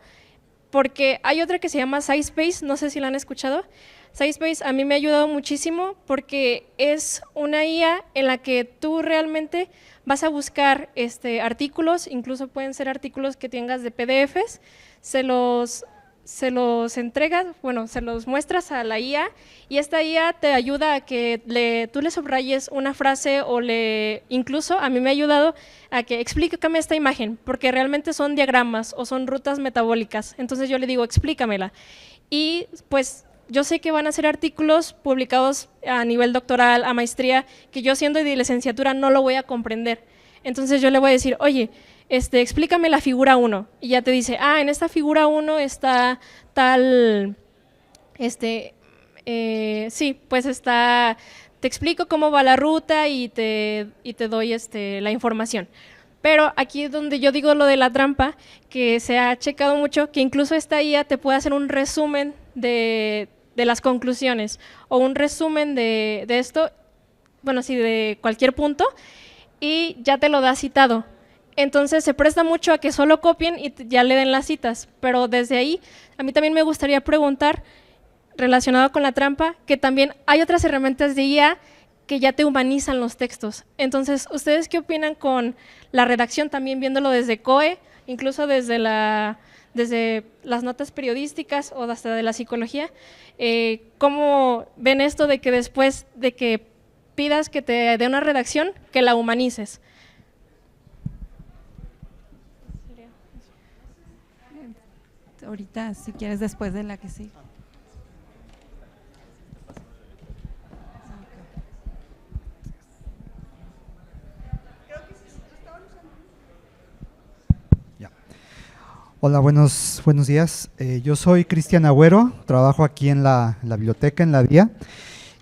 porque hay otra que se llama SciSpace, no sé si la han escuchado. SciSpace a mí me ha ayudado muchísimo porque es una IA en la que tú realmente vas a buscar artículos, incluso pueden ser artículos que tengas de PDFs, se los entregas, bueno, se los muestras a la IA y esta IA te ayuda a que tú le subrayes una frase o incluso a mí me ha ayudado a que explícame esta imagen, porque realmente son diagramas o son rutas metabólicas, entonces yo le digo explícamela y pues yo sé que van a ser artículos publicados a nivel doctoral, a maestría, que yo siendo de licenciatura no lo voy a comprender. Entonces yo le voy a decir, oye, explícame la figura 1. Y ya te dice, en esta figura 1 está tal, sí, pues está, te explico cómo va la ruta y te doy la información. Pero aquí es donde yo digo lo de la trampa, que se ha checado mucho, que incluso esta IA te puede hacer un resumen de las conclusiones o un resumen de esto, bueno, sí, de cualquier punto, y ya te lo da citado. Entonces se presta mucho a que solo copien y ya le den las citas, pero desde ahí a mí también me gustaría preguntar, relacionado con la trampa, que también hay otras herramientas de IA que ya te humanizan los textos. Entonces, ¿ustedes qué opinan con la redacción también viéndolo desde COE, incluso desde las notas periodísticas o hasta de la psicología? ¿Cómo ven esto de que después de que pidas que te dé una redacción, que la humanices? Ahorita, si quieres, después de la que sí. Hola, buenos días. Yo soy Cristian Agüero, trabajo aquí en la biblioteca, en la vía,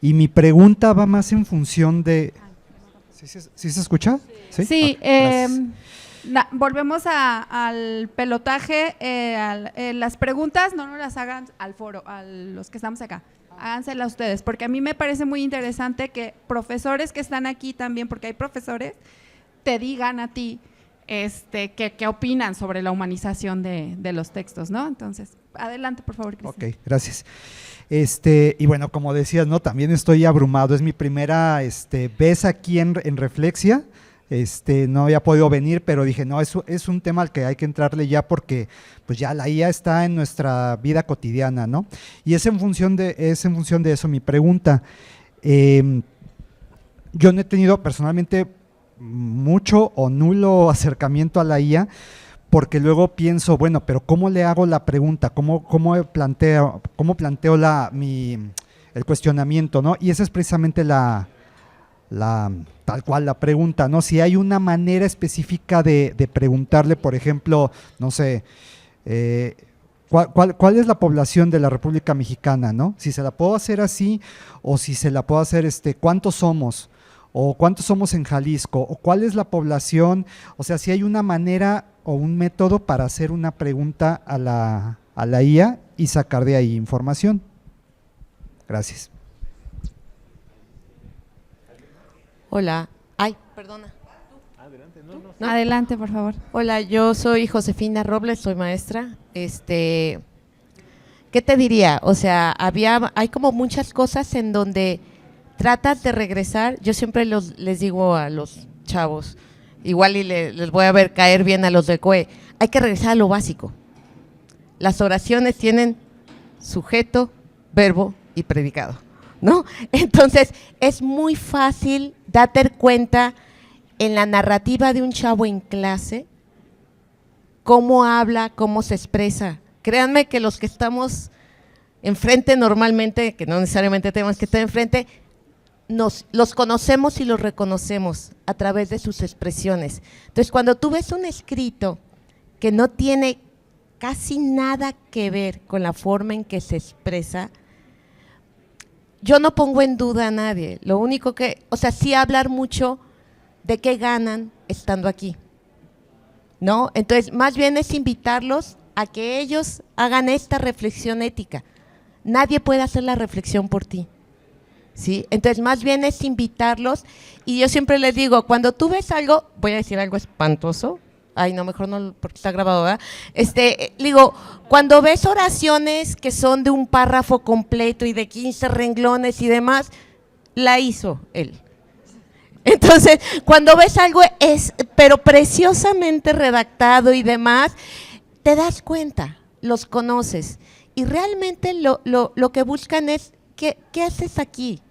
y mi pregunta va más en función de… ¿Sí se escucha? Sí, Okay, Volvemos al pelotaje, las preguntas no nos las hagan al foro, a los que estamos acá, háganselas ustedes, porque a mí me parece muy interesante que profesores que están aquí también, porque hay profesores, te digan a ti qué opinan sobre la humanización de los textos, ¿no? Entonces, adelante, por favor, Cristian. Ok, gracias. Y bueno, como decías, ¿no? También estoy abrumado, es mi primera vez aquí en Reflexia. No había podido venir, pero dije, no, es un tema al que hay que entrarle ya porque pues ya la IA está en nuestra vida cotidiana, ¿no? Y es en función de eso mi pregunta. Yo no he tenido personalmente mucho o nulo acercamiento a la IA, porque luego pienso, bueno, pero ¿cómo le hago la pregunta? ¿Cómo planteo el cuestionamiento, ¿no? Y esa es precisamente tal cual la pregunta, ¿no? Si hay una manera específica de preguntarle, por ejemplo, no sé, ¿cuál es la población de la República Mexicana, ¿no? Si se la puedo hacer así, o si se la puedo hacer, ¿cuántos somos? O ¿cuántos somos en Jalisco? O ¿cuál es la población? O sea, si hay una manera o un método para hacer una pregunta a la IA y sacar de ahí información. Gracias. Hola. Ay, perdona. Adelante, por favor. Hola, yo soy Josefina Robles, soy maestra. ¿Qué te diría? O sea, hay como muchas cosas en donde tratas de regresar. Yo siempre les digo a los chavos, igual y les voy a ver caer bien a los de COE, hay que regresar a lo básico. Las oraciones tienen sujeto, verbo y predicado, ¿no? Entonces, es muy fácil darte cuenta en la narrativa de un chavo en clase, cómo habla, cómo se expresa. Créanme que los que estamos enfrente normalmente, que no necesariamente tenemos que estar enfrente, los conocemos y los reconocemos a través de sus expresiones. Entonces, cuando tú ves un escrito que no tiene casi nada que ver con la forma en que se expresa, yo no pongo en duda a nadie. Lo único que, o sea, sí hablar mucho de qué ganan estando aquí, ¿no? Entonces, más bien es invitarlos a que ellos hagan esta reflexión ética. Nadie puede hacer la reflexión por ti, ¿sí? Entonces, más bien es invitarlos, y yo siempre les digo, cuando tú ves algo, voy a decir algo espantoso, ay, no, mejor no, porque está grabado, ¿verdad? Digo, cuando ves oraciones que son de un párrafo completo y de 15 renglones y demás, la hizo él. Entonces, cuando ves algo pero preciosamente redactado y demás, te das cuenta, los conoces, y realmente lo que buscan es, ¿qué haces aquí?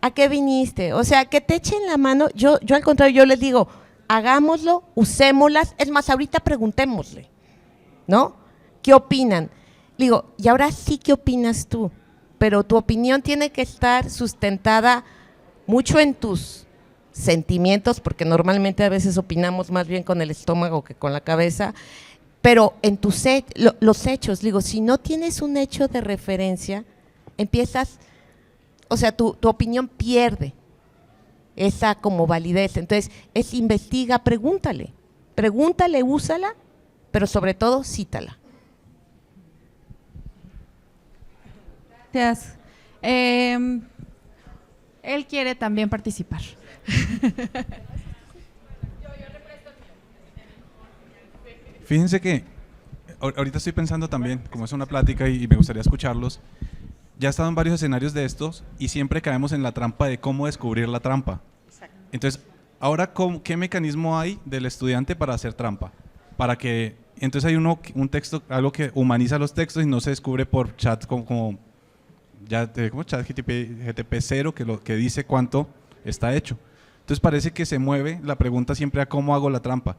¿A qué viniste? O sea, que te echen la mano. Yo al contrario, yo les digo, hagámoslo, usémoslas, es más, ahorita preguntémosle, ¿no? ¿Qué opinan? Digo, y ahora sí, ¿qué opinas tú? Pero tu opinión tiene que estar sustentada mucho en tus sentimientos, porque normalmente a veces opinamos más bien con el estómago que con la cabeza, pero en los hechos. Digo, si no tienes un hecho de referencia, empiezas, o sea, tu opinión pierde esa como validez. Entonces, investiga, pregúntale, úsala, pero sobre todo cítala. Gracias. Él quiere también participar. Fíjense que ahorita estoy pensando también, como es una plática y me gustaría escucharlos, ya he estado en varios escenarios de estos y siempre caemos en la trampa de cómo descubrir la trampa. Entonces, ahora, ¿qué mecanismo hay del estudiante para hacer trampa? Entonces hay un texto, algo que humaniza los textos y no se descubre por chat como chat GTP0 que dice cuánto está hecho. Entonces parece que se mueve la pregunta siempre a cómo hago la trampa.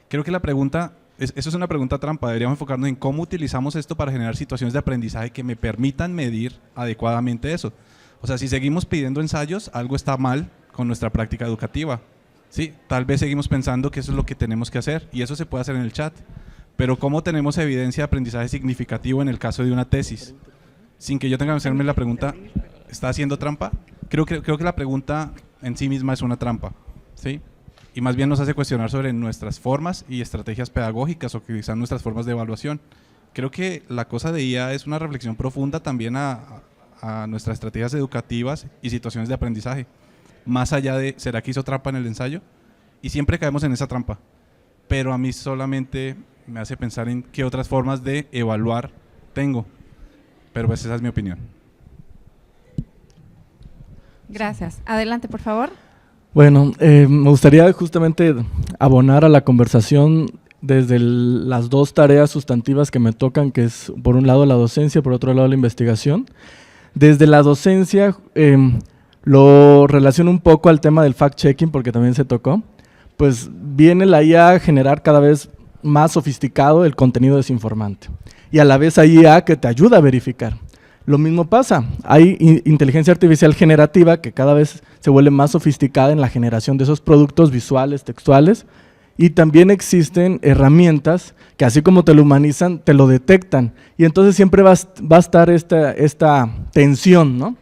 Creo que la pregunta, eso es una pregunta trampa, deberíamos enfocarnos en cómo utilizamos esto para generar situaciones de aprendizaje que me permitan medir adecuadamente eso. O sea, si seguimos pidiendo ensayos, algo está mal con nuestra práctica educativa. Sí, tal vez seguimos pensando que eso es lo que tenemos que hacer y eso se puede hacer en el chat. Pero ¿cómo tenemos evidencia de aprendizaje significativo en el caso de una tesis? Sin que yo tenga que hacerme la pregunta, ¿está haciendo trampa? Creo que la pregunta en sí misma es una trampa, ¿sí? y más bien nos hace cuestionar sobre nuestras formas y estrategias pedagógicas o quizás nuestras formas de evaluación. Creo que la cosa de IA es una reflexión profunda también a nuestras estrategias educativas y situaciones de aprendizaje, más allá de ¿será que hizo trampa en el ensayo? Y siempre caemos en esa trampa, pero a mí solamente me hace pensar en qué otras formas de evaluar tengo, pero pues esa es mi opinión. Gracias. Adelante, por favor. Bueno, me gustaría justamente abonar a la conversación desde las dos tareas sustantivas que me tocan, que es por un lado la docencia, por otro lado la investigación. Desde la docencia lo relaciono un poco al tema del fact-checking, porque también se tocó. Pues viene la IA a generar cada vez más sofisticado el contenido desinformante. Y a la vez hay IA que te ayuda a verificar. Lo mismo pasa, hay inteligencia artificial generativa que cada vez se vuelve más sofisticada en la generación de esos productos visuales, textuales, y también existen herramientas que así como te lo humanizan, te lo detectan, y entonces siempre va a estar esta tensión, ¿no?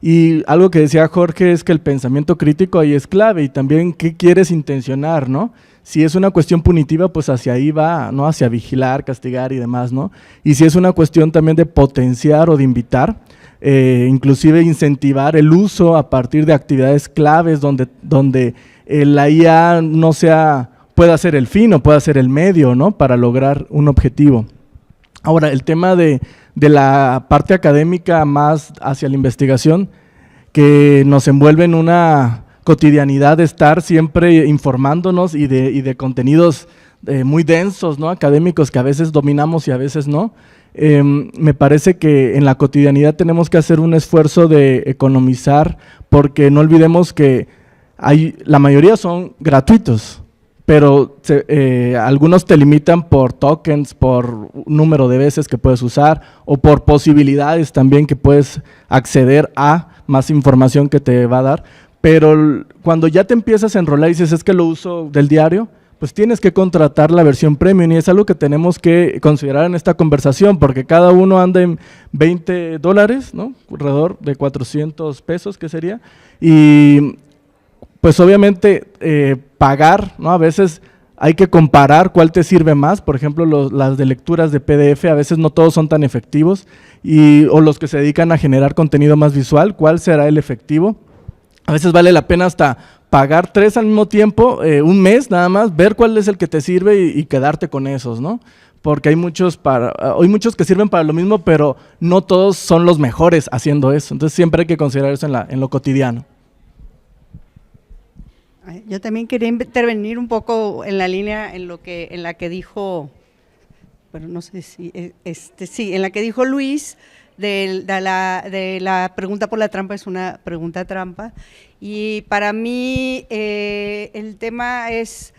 Y algo que decía Jorge es que el pensamiento crítico ahí es clave, y también qué quieres intencionar, ¿no? Si es una cuestión punitiva, pues hacia ahí va, ¿no? Hacia vigilar, castigar y demás, ¿no? Y si es una cuestión también de potenciar o de invitar, inclusive incentivar el uso a partir de actividades claves donde la IA no pueda ser el fin o pueda ser el medio, ¿no? Para lograr un objetivo. Ahora, el tema de la parte académica más hacia la investigación, que nos envuelve en una cotidianidad de estar siempre informándonos y de contenidos muy densos, ¿no? Académicos que a veces dominamos y a veces no. Me parece que en la cotidianidad tenemos que hacer un esfuerzo de economizar, porque no olvidemos que la mayoría son gratuitos, pero algunos te limitan por tokens, por número de veces que puedes usar o por posibilidades también que puedes acceder a más información que te va a dar. Pero cuando ya te empiezas a enrolar y dices, es que lo uso del diario, pues tienes que contratar la versión premium, y es algo que tenemos que considerar en esta conversación, porque cada uno anda en $20, ¿no? Alrededor de 400 pesos, ¿qué sería? Y pues obviamente pagar, ¿no? A veces hay que comparar cuál te sirve más. Por ejemplo, las de lecturas de PDF, a veces no todos son tan efectivos, o los que se dedican a generar contenido más visual, ¿cuál será el efectivo? A veces vale la pena hasta pagar 3 al mismo tiempo, un mes nada más, ver cuál es el que te sirve y quedarte con esos, ¿no? Porque hay muchos que sirven para lo mismo, pero no todos son los mejores haciendo eso. Entonces siempre hay que considerar eso en lo cotidiano. Yo también quería intervenir un poco en la línea en la que dijo, bueno, no sé si, sí, en la que dijo Luis, de la pregunta por la trampa. Es una pregunta trampa, y para mí el tema es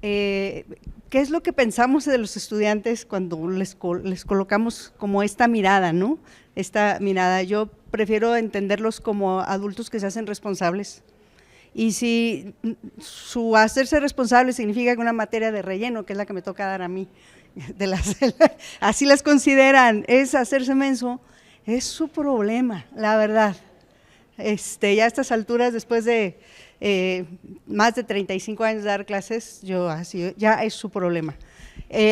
qué es lo que pensamos de los estudiantes cuando les colocamos como esta mirada, ¿no? Esta mirada, yo prefiero entenderlos como adultos que se hacen responsables, y si su hacerse responsable significa que una materia de relleno, que es la que me toca dar a mí, así las consideran, es hacerse menso, es su problema, la verdad. Ya a estas alturas, después de más de 35 años de dar clases, ya es su problema.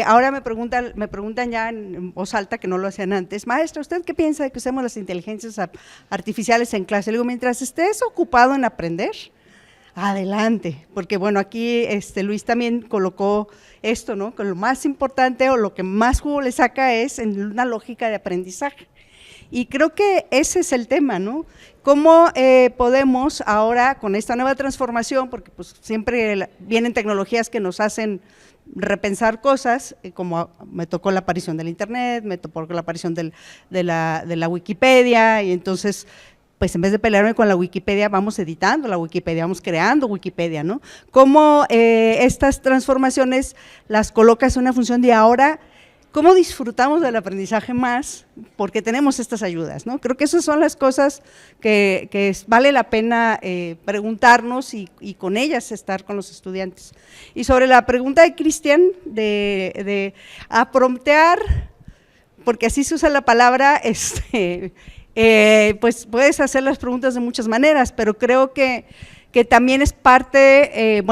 Ahora me preguntan ya en voz alta, que no lo hacían antes, maestra, ¿usted qué piensa de que usemos las inteligencias artificiales en clase? Le digo, mientras estés ocupado en aprender, adelante, porque bueno, aquí Luis también colocó esto, ¿no? Que lo más importante o lo que más jugo le saca es en una lógica de aprendizaje. Y creo que ese es el tema, ¿no? ¿Cómo podemos ahora con esta nueva transformación, porque pues siempre vienen tecnologías que nos hacen repensar cosas, como me tocó la aparición del internet, me tocó la aparición de la Wikipedia, y entonces pues en vez de pelearme con la Wikipedia, vamos editando la Wikipedia, vamos creando Wikipedia, ¿no? ¿Cómo estas transformaciones las colocas en una función de ahora? ¿Cómo disfrutamos del aprendizaje más? Porque tenemos estas ayudas, ¿no? Creo que esas son las cosas que vale la pena preguntarnos y con ellas estar con los estudiantes. Y sobre la pregunta de Cristian, de promptear, porque así se usa la palabra, pues puedes hacer las preguntas de muchas maneras, pero creo que que también es parte,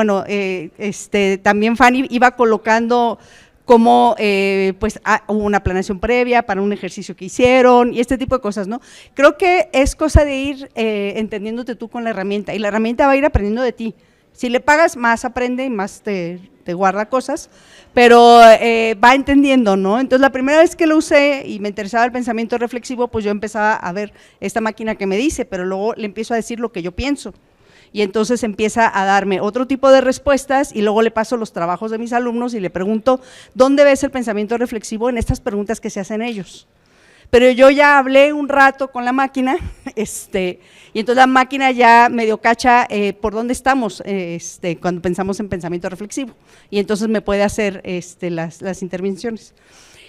también Fanny iba colocando como hubo una planeación previa para un ejercicio que hicieron y este tipo de cosas, ¿no? Creo que es cosa de ir entendiéndote tú con la herramienta y la herramienta va a ir aprendiendo de ti. Si le pagas, más aprende y más te guarda cosas, pero va entendiendo, ¿no? Entonces, la primera vez que lo usé y me interesaba el pensamiento reflexivo, pues yo empezaba a ver esta máquina que me dice, pero luego le empiezo a decir lo que yo pienso. Y entonces empieza a darme otro tipo de respuestas y luego le paso los trabajos de mis alumnos y le pregunto, ¿dónde ves el pensamiento reflexivo en estas preguntas que se hacen ellos? Pero yo ya hablé un rato con la máquina, y entonces la máquina ya medio cacha por dónde estamos cuando pensamos en pensamiento reflexivo, y entonces me puede hacer las intervenciones.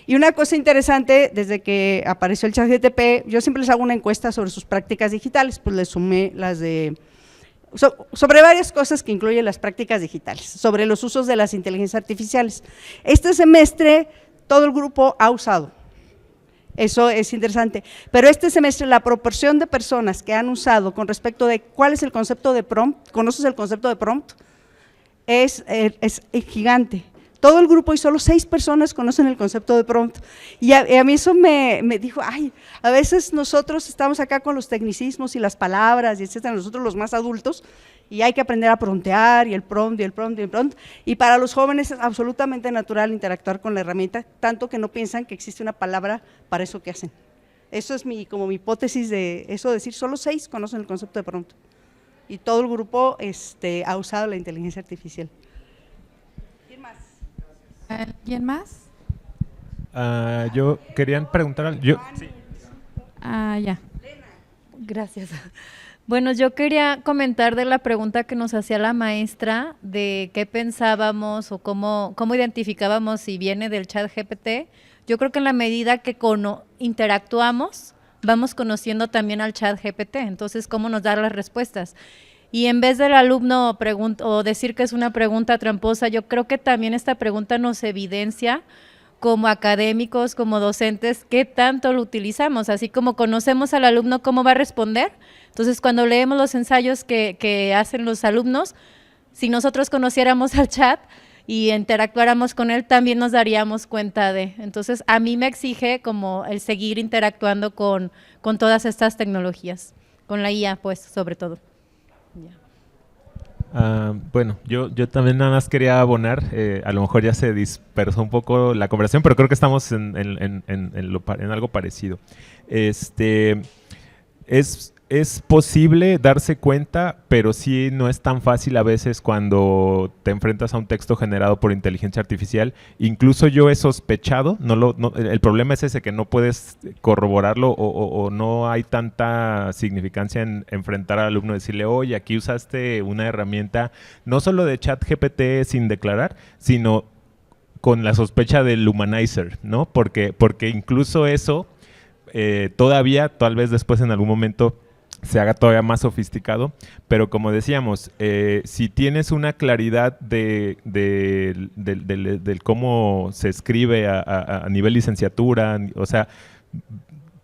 Y una cosa interesante, desde que apareció el ChatGPT, yo siempre les hago una encuesta sobre sus prácticas digitales, pues les sumé las de… sobre varias cosas que incluyen las prácticas digitales, sobre los usos de las inteligencias artificiales. Este semestre todo el grupo ha usado, eso es interesante, pero este semestre la proporción de personas que han usado con respecto de cuál es el concepto de prompt, ¿conoces el concepto de prompt? Es gigante. Todo el grupo y solo 6 personas conocen el concepto de prompt. Y a mí eso me dijo, ay, a veces nosotros estamos acá con los tecnicismos y las palabras, y etcétera, nosotros los más adultos, y hay que aprender a promptear, y el prompt, y el prompt, y el prompt. Y para los jóvenes es absolutamente natural interactuar con la herramienta, tanto que no piensan que existe una palabra para eso que hacen. Eso es como mi hipótesis de eso, decir, solo 6 conocen el concepto de prompt. Y todo el grupo ha usado la inteligencia artificial. ¿Quién más? Yo quería preguntar… sí. Ya. Gracias. Bueno, yo quería comentar de la pregunta que nos hacía la maestra de qué pensábamos o cómo identificábamos si viene del ChatGPT. Yo creo que en la medida que interactuamos, vamos conociendo también al ChatGPT, entonces cómo nos da las respuestas. Y en vez del alumno o decir que es una pregunta tramposa, yo creo que también esta pregunta nos evidencia como académicos, como docentes, qué tanto lo utilizamos, así como conocemos al alumno cómo va a responder. Entonces, cuando leemos los ensayos que hacen los alumnos, si nosotros conociéramos al chat y interactuáramos con él, también nos daríamos cuenta de. Entonces, a mí me exige como el seguir interactuando con todas estas tecnologías, con la IA, pues, sobre todo. Bueno, yo también nada más quería abonar, a lo mejor ya se dispersó un poco la conversación, pero creo que estamos en algo parecido. Es posible darse cuenta, pero sí no es tan fácil a veces cuando te enfrentas a un texto generado por inteligencia artificial. Incluso yo he sospechado, el problema es ese, que no puedes corroborarlo o no hay tanta significancia en enfrentar al alumno y decirle, oye, aquí usaste una herramienta no solo de ChatGPT sin declarar, sino con la sospecha del humanizer, ¿no? Porque incluso eso todavía, tal vez después en algún momento se haga todavía más sofisticado, pero como decíamos, si tienes una claridad del cómo se escribe a nivel licenciatura, o sea,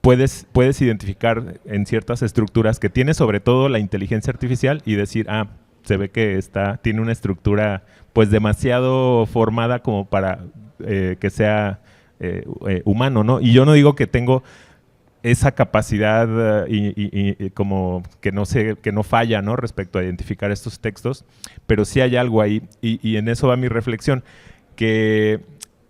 puedes identificar en ciertas estructuras que tiene sobre todo la inteligencia artificial y decir, se ve que tiene una estructura pues demasiado formada como para que sea humano, ¿no? Y yo no digo que tengo esa capacidad y como que no falla, ¿no? Respecto a identificar estos textos, pero sí hay algo ahí y en eso va mi reflexión, que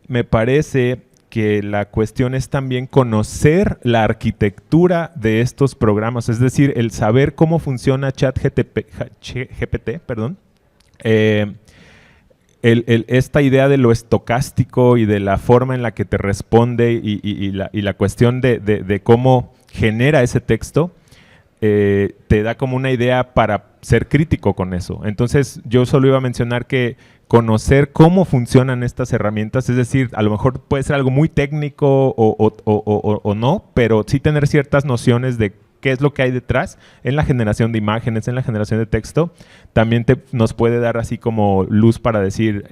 me parece que la cuestión es también conocer la arquitectura de estos programas, es decir, el saber cómo funciona ChatGPT, esta idea de lo estocástico y de la forma en la que te responde y la cuestión de cómo genera ese texto, te da como una idea para ser crítico con eso. Entonces, yo solo iba a mencionar que conocer cómo funcionan estas herramientas, es decir, a lo mejor puede ser algo muy técnico o no, pero sí tener ciertas nociones de qué es lo que hay detrás en la generación de imágenes, en la generación de texto, también nos puede dar así como luz para decir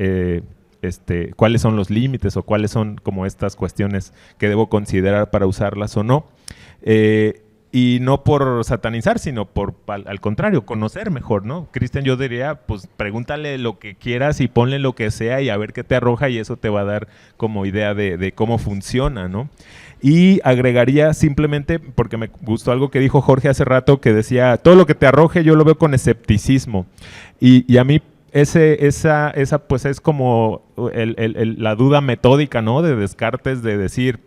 cuáles son los límites o cuáles son como estas cuestiones que debo considerar para usarlas o no. Y no por satanizar, sino por, al contrario, conocer mejor, ¿no? Cristian, yo diría, pues pregúntale lo que quieras y ponle lo que sea y a ver qué te arroja, y eso te va a dar como idea de cómo funciona, ¿no? Y agregaría simplemente, porque me gustó algo que dijo Jorge hace rato, que decía, todo lo que te arroje yo lo veo con escepticismo. Y a mí esa pues es como la duda metódica, ¿no? De Descartes, de decir,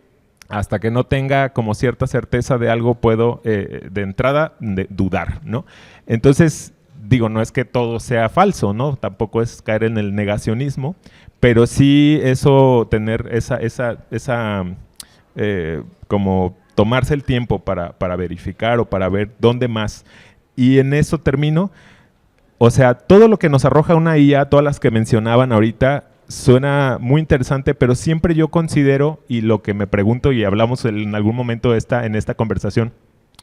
hasta que no tenga como cierta certeza de algo puedo de entrada dudar, ¿no? Entonces, digo, no es que todo sea falso, ¿no? Tampoco es caer en el negacionismo, pero sí eso, tener esa como tomarse el tiempo para verificar o para ver dónde más. Y en eso termino. O sea, todo lo que nos arroja una IA, todas las que mencionaban ahorita, suena muy interesante, pero siempre yo considero, y lo que me pregunto, y hablamos en algún momento en esta conversación,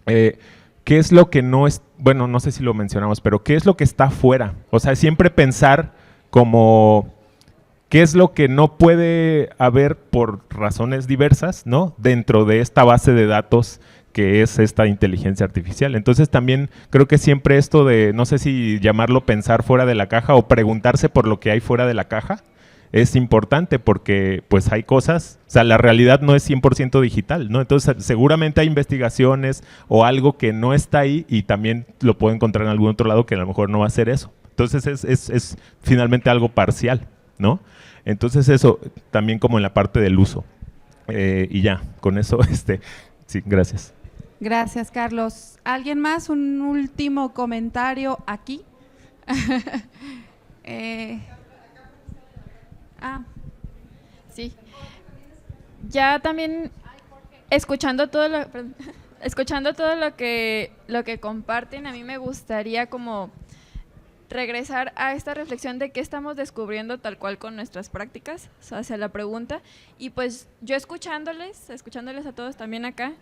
¿qué es lo que no es, bueno, no sé si lo mencionamos, pero qué es lo que está fuera? O sea, siempre pensar como qué es lo que no puede haber por razones diversas, ¿no? Dentro de esta base de datos que es esta inteligencia artificial. Entonces también creo que siempre esto de, no sé si llamarlo pensar fuera de la caja o preguntarse por lo que hay fuera de la caja, es importante porque pues hay cosas, o sea, la realidad no es 100% digital, ¿no? Entonces seguramente hay investigaciones o algo que no está ahí y también lo puedo encontrar en algún otro lado que a lo mejor no va a ser eso. Entonces es finalmente algo parcial, ¿no? Entonces eso también como en la parte del uso. Y ya, con eso, sí, gracias. Gracias, Carlos. ¿Alguien más? ¿Un último comentario aquí? Sí. Ya también escuchando todo lo que comparten, a mí me gustaría como regresar a esta reflexión de qué estamos descubriendo tal cual con nuestras prácticas, o sea, hacia la pregunta. Y pues yo escuchándoles a todos también acá,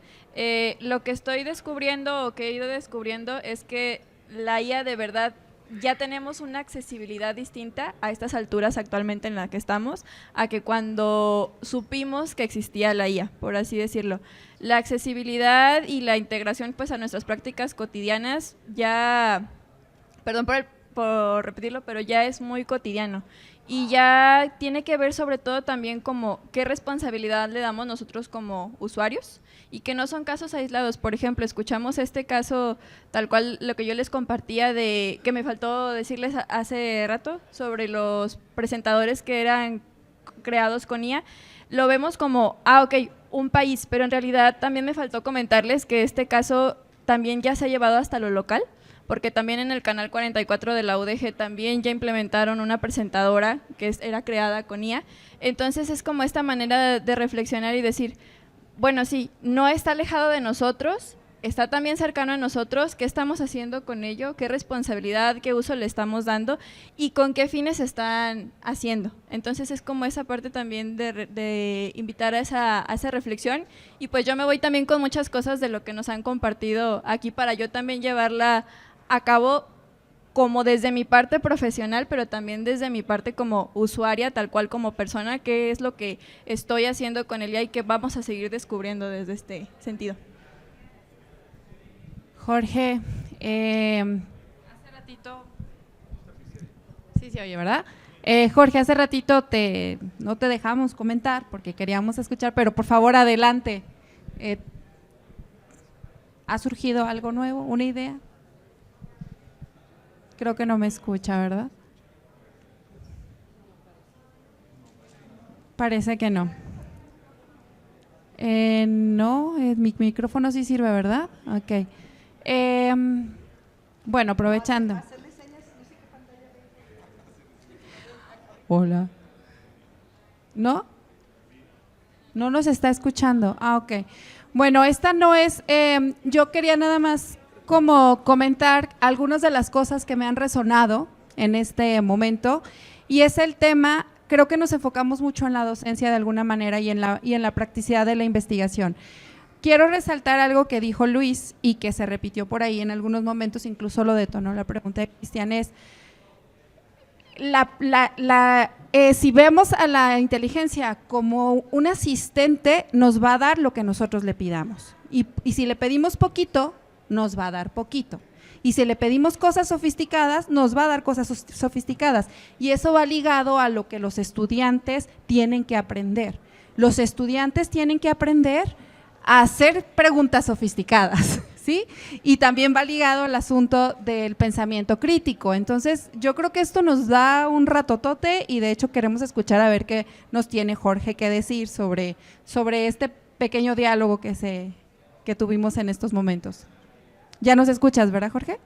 lo que estoy descubriendo o que he ido descubriendo es que la IA de verdad ya tenemos una accesibilidad distinta a estas alturas actualmente en la que estamos, a que cuando supimos que existía la IA, por así decirlo. La accesibilidad y la integración pues a nuestras prácticas cotidianas ya, perdón por repetirlo, pero ya es muy cotidiano y ya tiene que ver sobre todo también como qué responsabilidad le damos nosotros como usuarios y que no son casos aislados. Por ejemplo, escuchamos este caso tal cual lo que yo les compartía de que me faltó decirles hace rato sobre los presentadores que eran creados con IA. Lo vemos como, ok, un país, pero en realidad también me faltó comentarles que este caso también ya se ha llevado hasta lo local, porque también en el canal 44 de la UDG también ya implementaron una presentadora que era creada con IA. Entonces es como esta manera de reflexionar y decir, bueno, sí, no está alejado de nosotros, está también cercano a nosotros, ¿qué estamos haciendo con ello? ¿Qué responsabilidad, qué uso le estamos dando? ¿Y con qué fines están haciendo? Entonces es como esa parte también de invitar a esa reflexión, y pues yo me voy también con muchas cosas de lo que nos han compartido aquí para yo también llevarla a cabo como desde mi parte profesional, pero también desde mi parte como usuaria, tal cual como persona, qué es lo que estoy haciendo con el IA y qué vamos a seguir descubriendo desde este sentido. Jorge, hace ratito, sí se oye, ¿verdad? Jorge, hace ratito no te dejamos comentar porque queríamos escuchar, pero por favor adelante. ¿Ha surgido algo nuevo, una idea? Creo que no me escucha, ¿verdad? Parece que no. No, mi micrófono sí sirve, ¿verdad? Ok. Bueno, aprovechando. Hola. ¿No? No nos está escuchando. Ok. Bueno, esta no es, yo quería nada más como comentar algunas de las cosas que me han resonado en este momento, y es el tema, creo que nos enfocamos mucho en la docencia de alguna manera y en la practicidad de la investigación. Quiero resaltar algo que dijo Luis y que se repitió por ahí en algunos momentos, incluso lo detonó la pregunta de Cristian, es si vemos a la inteligencia como un asistente, nos va a dar lo que nosotros le pidamos. Y si le pedimos poquito, nos va a dar poquito. Y si le pedimos cosas sofisticadas, nos va a dar cosas sofisticadas. Y eso va ligado a lo que los estudiantes tienen que aprender. Los estudiantes tienen que aprender a hacer preguntas sofisticadas, ¿sí? Y también va ligado al asunto del pensamiento crítico. Entonces, yo creo que esto nos da un ratotote y de hecho queremos escuchar a ver qué nos tiene Jorge que decir sobre este pequeño diálogo que tuvimos en estos momentos. ¿Ya nos escuchas, verdad, Jorge?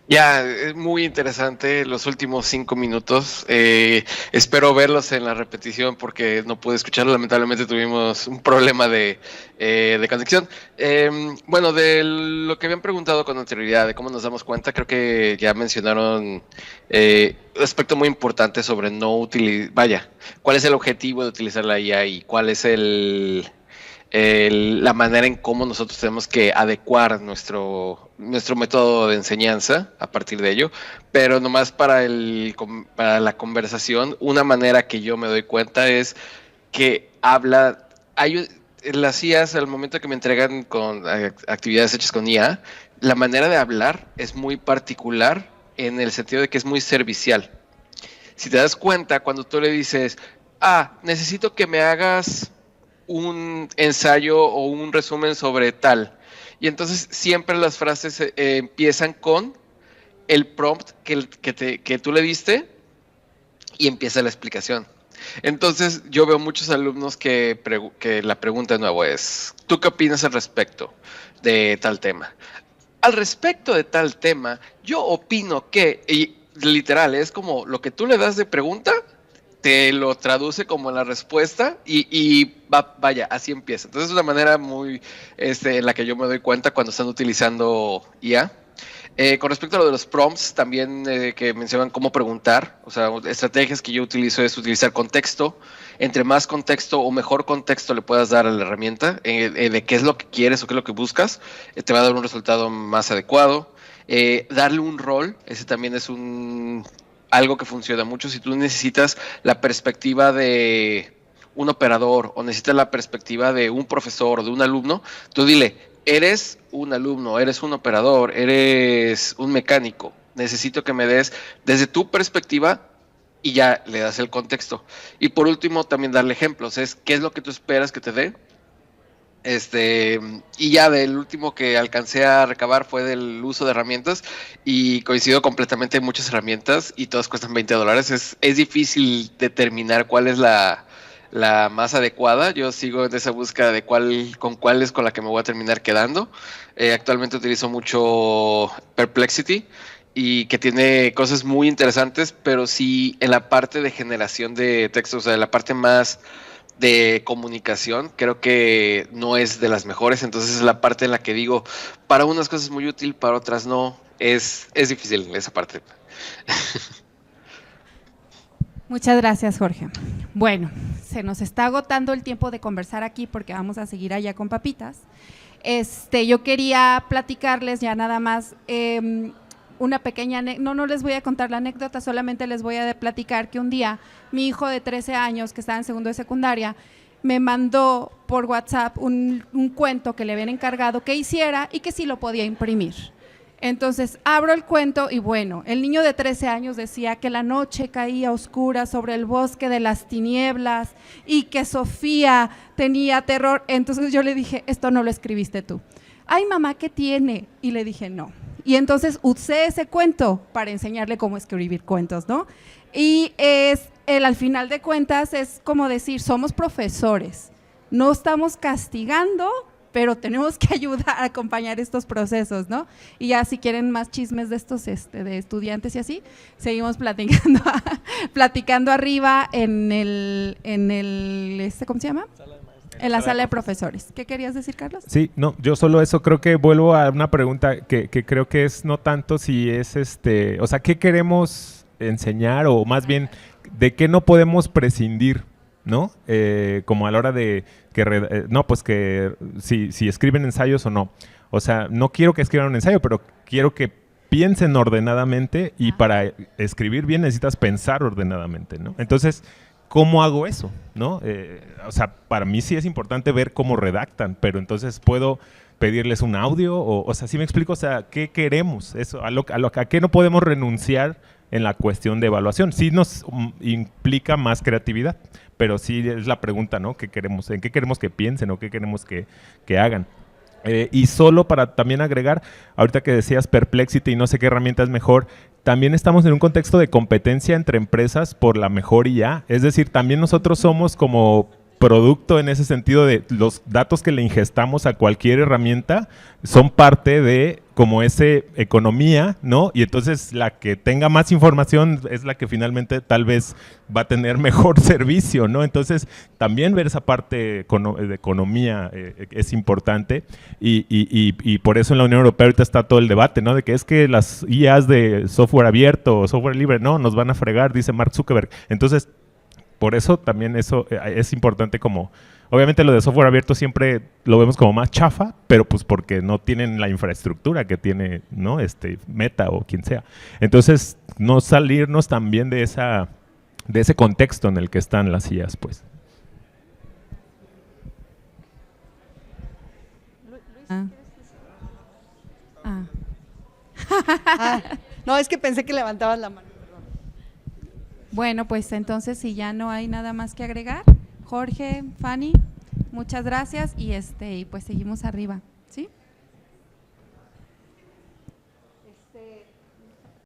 Ya, es muy interesante los últimos 5 minutos. Espero verlos en la repetición porque no pude escucharlo. Lamentablemente tuvimos un problema de conexión. Bueno, de lo que habían preguntado con anterioridad, de cómo nos damos cuenta, creo que ya mencionaron un aspecto muy importante sobre no utilizar, cuál es el objetivo de utilizar la IA y cuál es la manera en cómo nosotros tenemos que adecuar nuestro método de enseñanza a partir de ello, pero nomás para la conversación, una manera que yo me doy cuenta es que las IAs al momento que me entregan con actividades hechas con IA, la manera de hablar es muy particular en el sentido de que es muy servicial. Si te das cuenta, cuando tú le dices, necesito que me hagas un ensayo o un resumen sobre tal. Y entonces siempre las frases empiezan con el prompt que tú le diste y empieza la explicación. Entonces yo veo muchos alumnos que la pregunta de nuevo es, ¿tú qué opinas al respecto de tal tema? Al respecto de tal tema, yo opino que, y literal, es como lo que tú le das de pregunta, te lo traduce como la respuesta y así empieza. Entonces es una manera muy en la que yo me doy cuenta cuando están utilizando IA. Con respecto a lo de los prompts, también que mencionan cómo preguntar, o sea, estrategias que yo utilizo es utilizar contexto. Entre más contexto o mejor contexto le puedas dar a la herramienta de qué es lo que quieres o qué es lo que buscas, te va a dar un resultado más adecuado. Darle un rol, ese también es algo que funciona mucho. Si tú necesitas la perspectiva de un operador o necesitas la perspectiva de un profesor o de un alumno, tú dile, eres un alumno, eres un operador, eres un mecánico, necesito que me des desde tu perspectiva y ya le das el contexto. Y por último, también darle ejemplos, es qué es lo que tú esperas que te dé. Y ya del último que alcancé a recabar fue del uso de herramientas y coincido completamente en muchas herramientas y todas cuestan $20. Es difícil determinar cuál es la más adecuada. Yo sigo en esa búsqueda de cuál es con la que me voy a terminar quedando. Actualmente utilizo mucho Perplexity y que tiene cosas muy interesantes, pero sí en la parte de generación de textos, o sea, en la parte más de comunicación, creo que no es de las mejores. Entonces es la parte en la que digo, para unas cosas es muy útil, para otras no. Es difícil esa parte. Muchas gracias, Jorge. Bueno, se nos está agotando el tiempo de conversar aquí porque vamos a seguir allá con papitas. Yo quería platicarles ya nada más una pequeña, no les voy a contar la anécdota, solamente les voy a platicar que un día mi hijo de 13 años, que estaba en segundo de secundaria, me mandó por WhatsApp un cuento que le habían encargado que hiciera y que sí lo podía imprimir. Entonces abro el cuento y bueno, el niño de 13 años decía que la noche caía oscura sobre el bosque de las tinieblas y que Sofía tenía terror. Entonces yo le dije, esto no lo escribiste tú. Ay, mamá, ¿qué tiene? Y le dije, no. Y entonces usé ese cuento para enseñarle cómo escribir cuentos, ¿no? Y al final de cuentas es como decir, somos profesores, no estamos castigando, pero tenemos que ayudar a acompañar estos procesos, ¿no? Y ya si quieren más chismes de estos de estudiantes y así, seguimos platicando arriba en el ¿cómo se llama? En la sala de profesores. ¿Qué querías decir, Carlos? Sí, no, yo solo eso, creo que vuelvo a una pregunta que creo que es no tanto si es o sea, ¿qué queremos enseñar o más bien de qué no podemos prescindir, ¿no? Como a la hora de si escriben ensayos o no. O sea, no quiero que escriban un ensayo, pero quiero que piensen ordenadamente y para escribir bien necesitas pensar ordenadamente, ¿no? Entonces, ¿cómo hago eso? ¿No? O sea, para mí sí es importante ver cómo redactan, pero entonces puedo pedirles un audio, o sea, ¿sí me explico? O sea, ¿qué queremos? Eso, ¿a qué no podemos renunciar en la cuestión de evaluación? Sí nos implica más creatividad, pero sí es la pregunta, ¿no? ¿Qué queremos? ¿En qué queremos que piensen o qué queremos que hagan? Y solo para también agregar, ahorita que decías Perplexity y no sé qué herramienta es mejor, también estamos en un contexto de competencia entre empresas por la mejor IA. Es decir, también nosotros somos como producto en ese sentido de los datos que le ingestamos a cualquier herramienta son parte de como ese economía, ¿no? Y entonces la que tenga más información es la que finalmente tal vez va a tener mejor servicio, ¿no? Entonces también ver esa parte de economía es importante y por eso en la Unión Europea ahorita está todo el debate, ¿no? De que es que las IAs de software abierto o software libre, no, nos van a fregar, dice Mark Zuckerberg. Entonces, por eso también eso es importante como, obviamente lo de software abierto siempre lo vemos como más chafa, pero pues porque no tienen la infraestructura que tiene, ¿no? Meta o quien sea. Entonces, no salirnos también de ese contexto en el que están las IAs, pues. No, es que pensé que levantabas la mano. Bueno, pues entonces si ya no hay nada más que agregar, Jorge, Fanny, muchas gracias y pues seguimos arriba, ¿sí?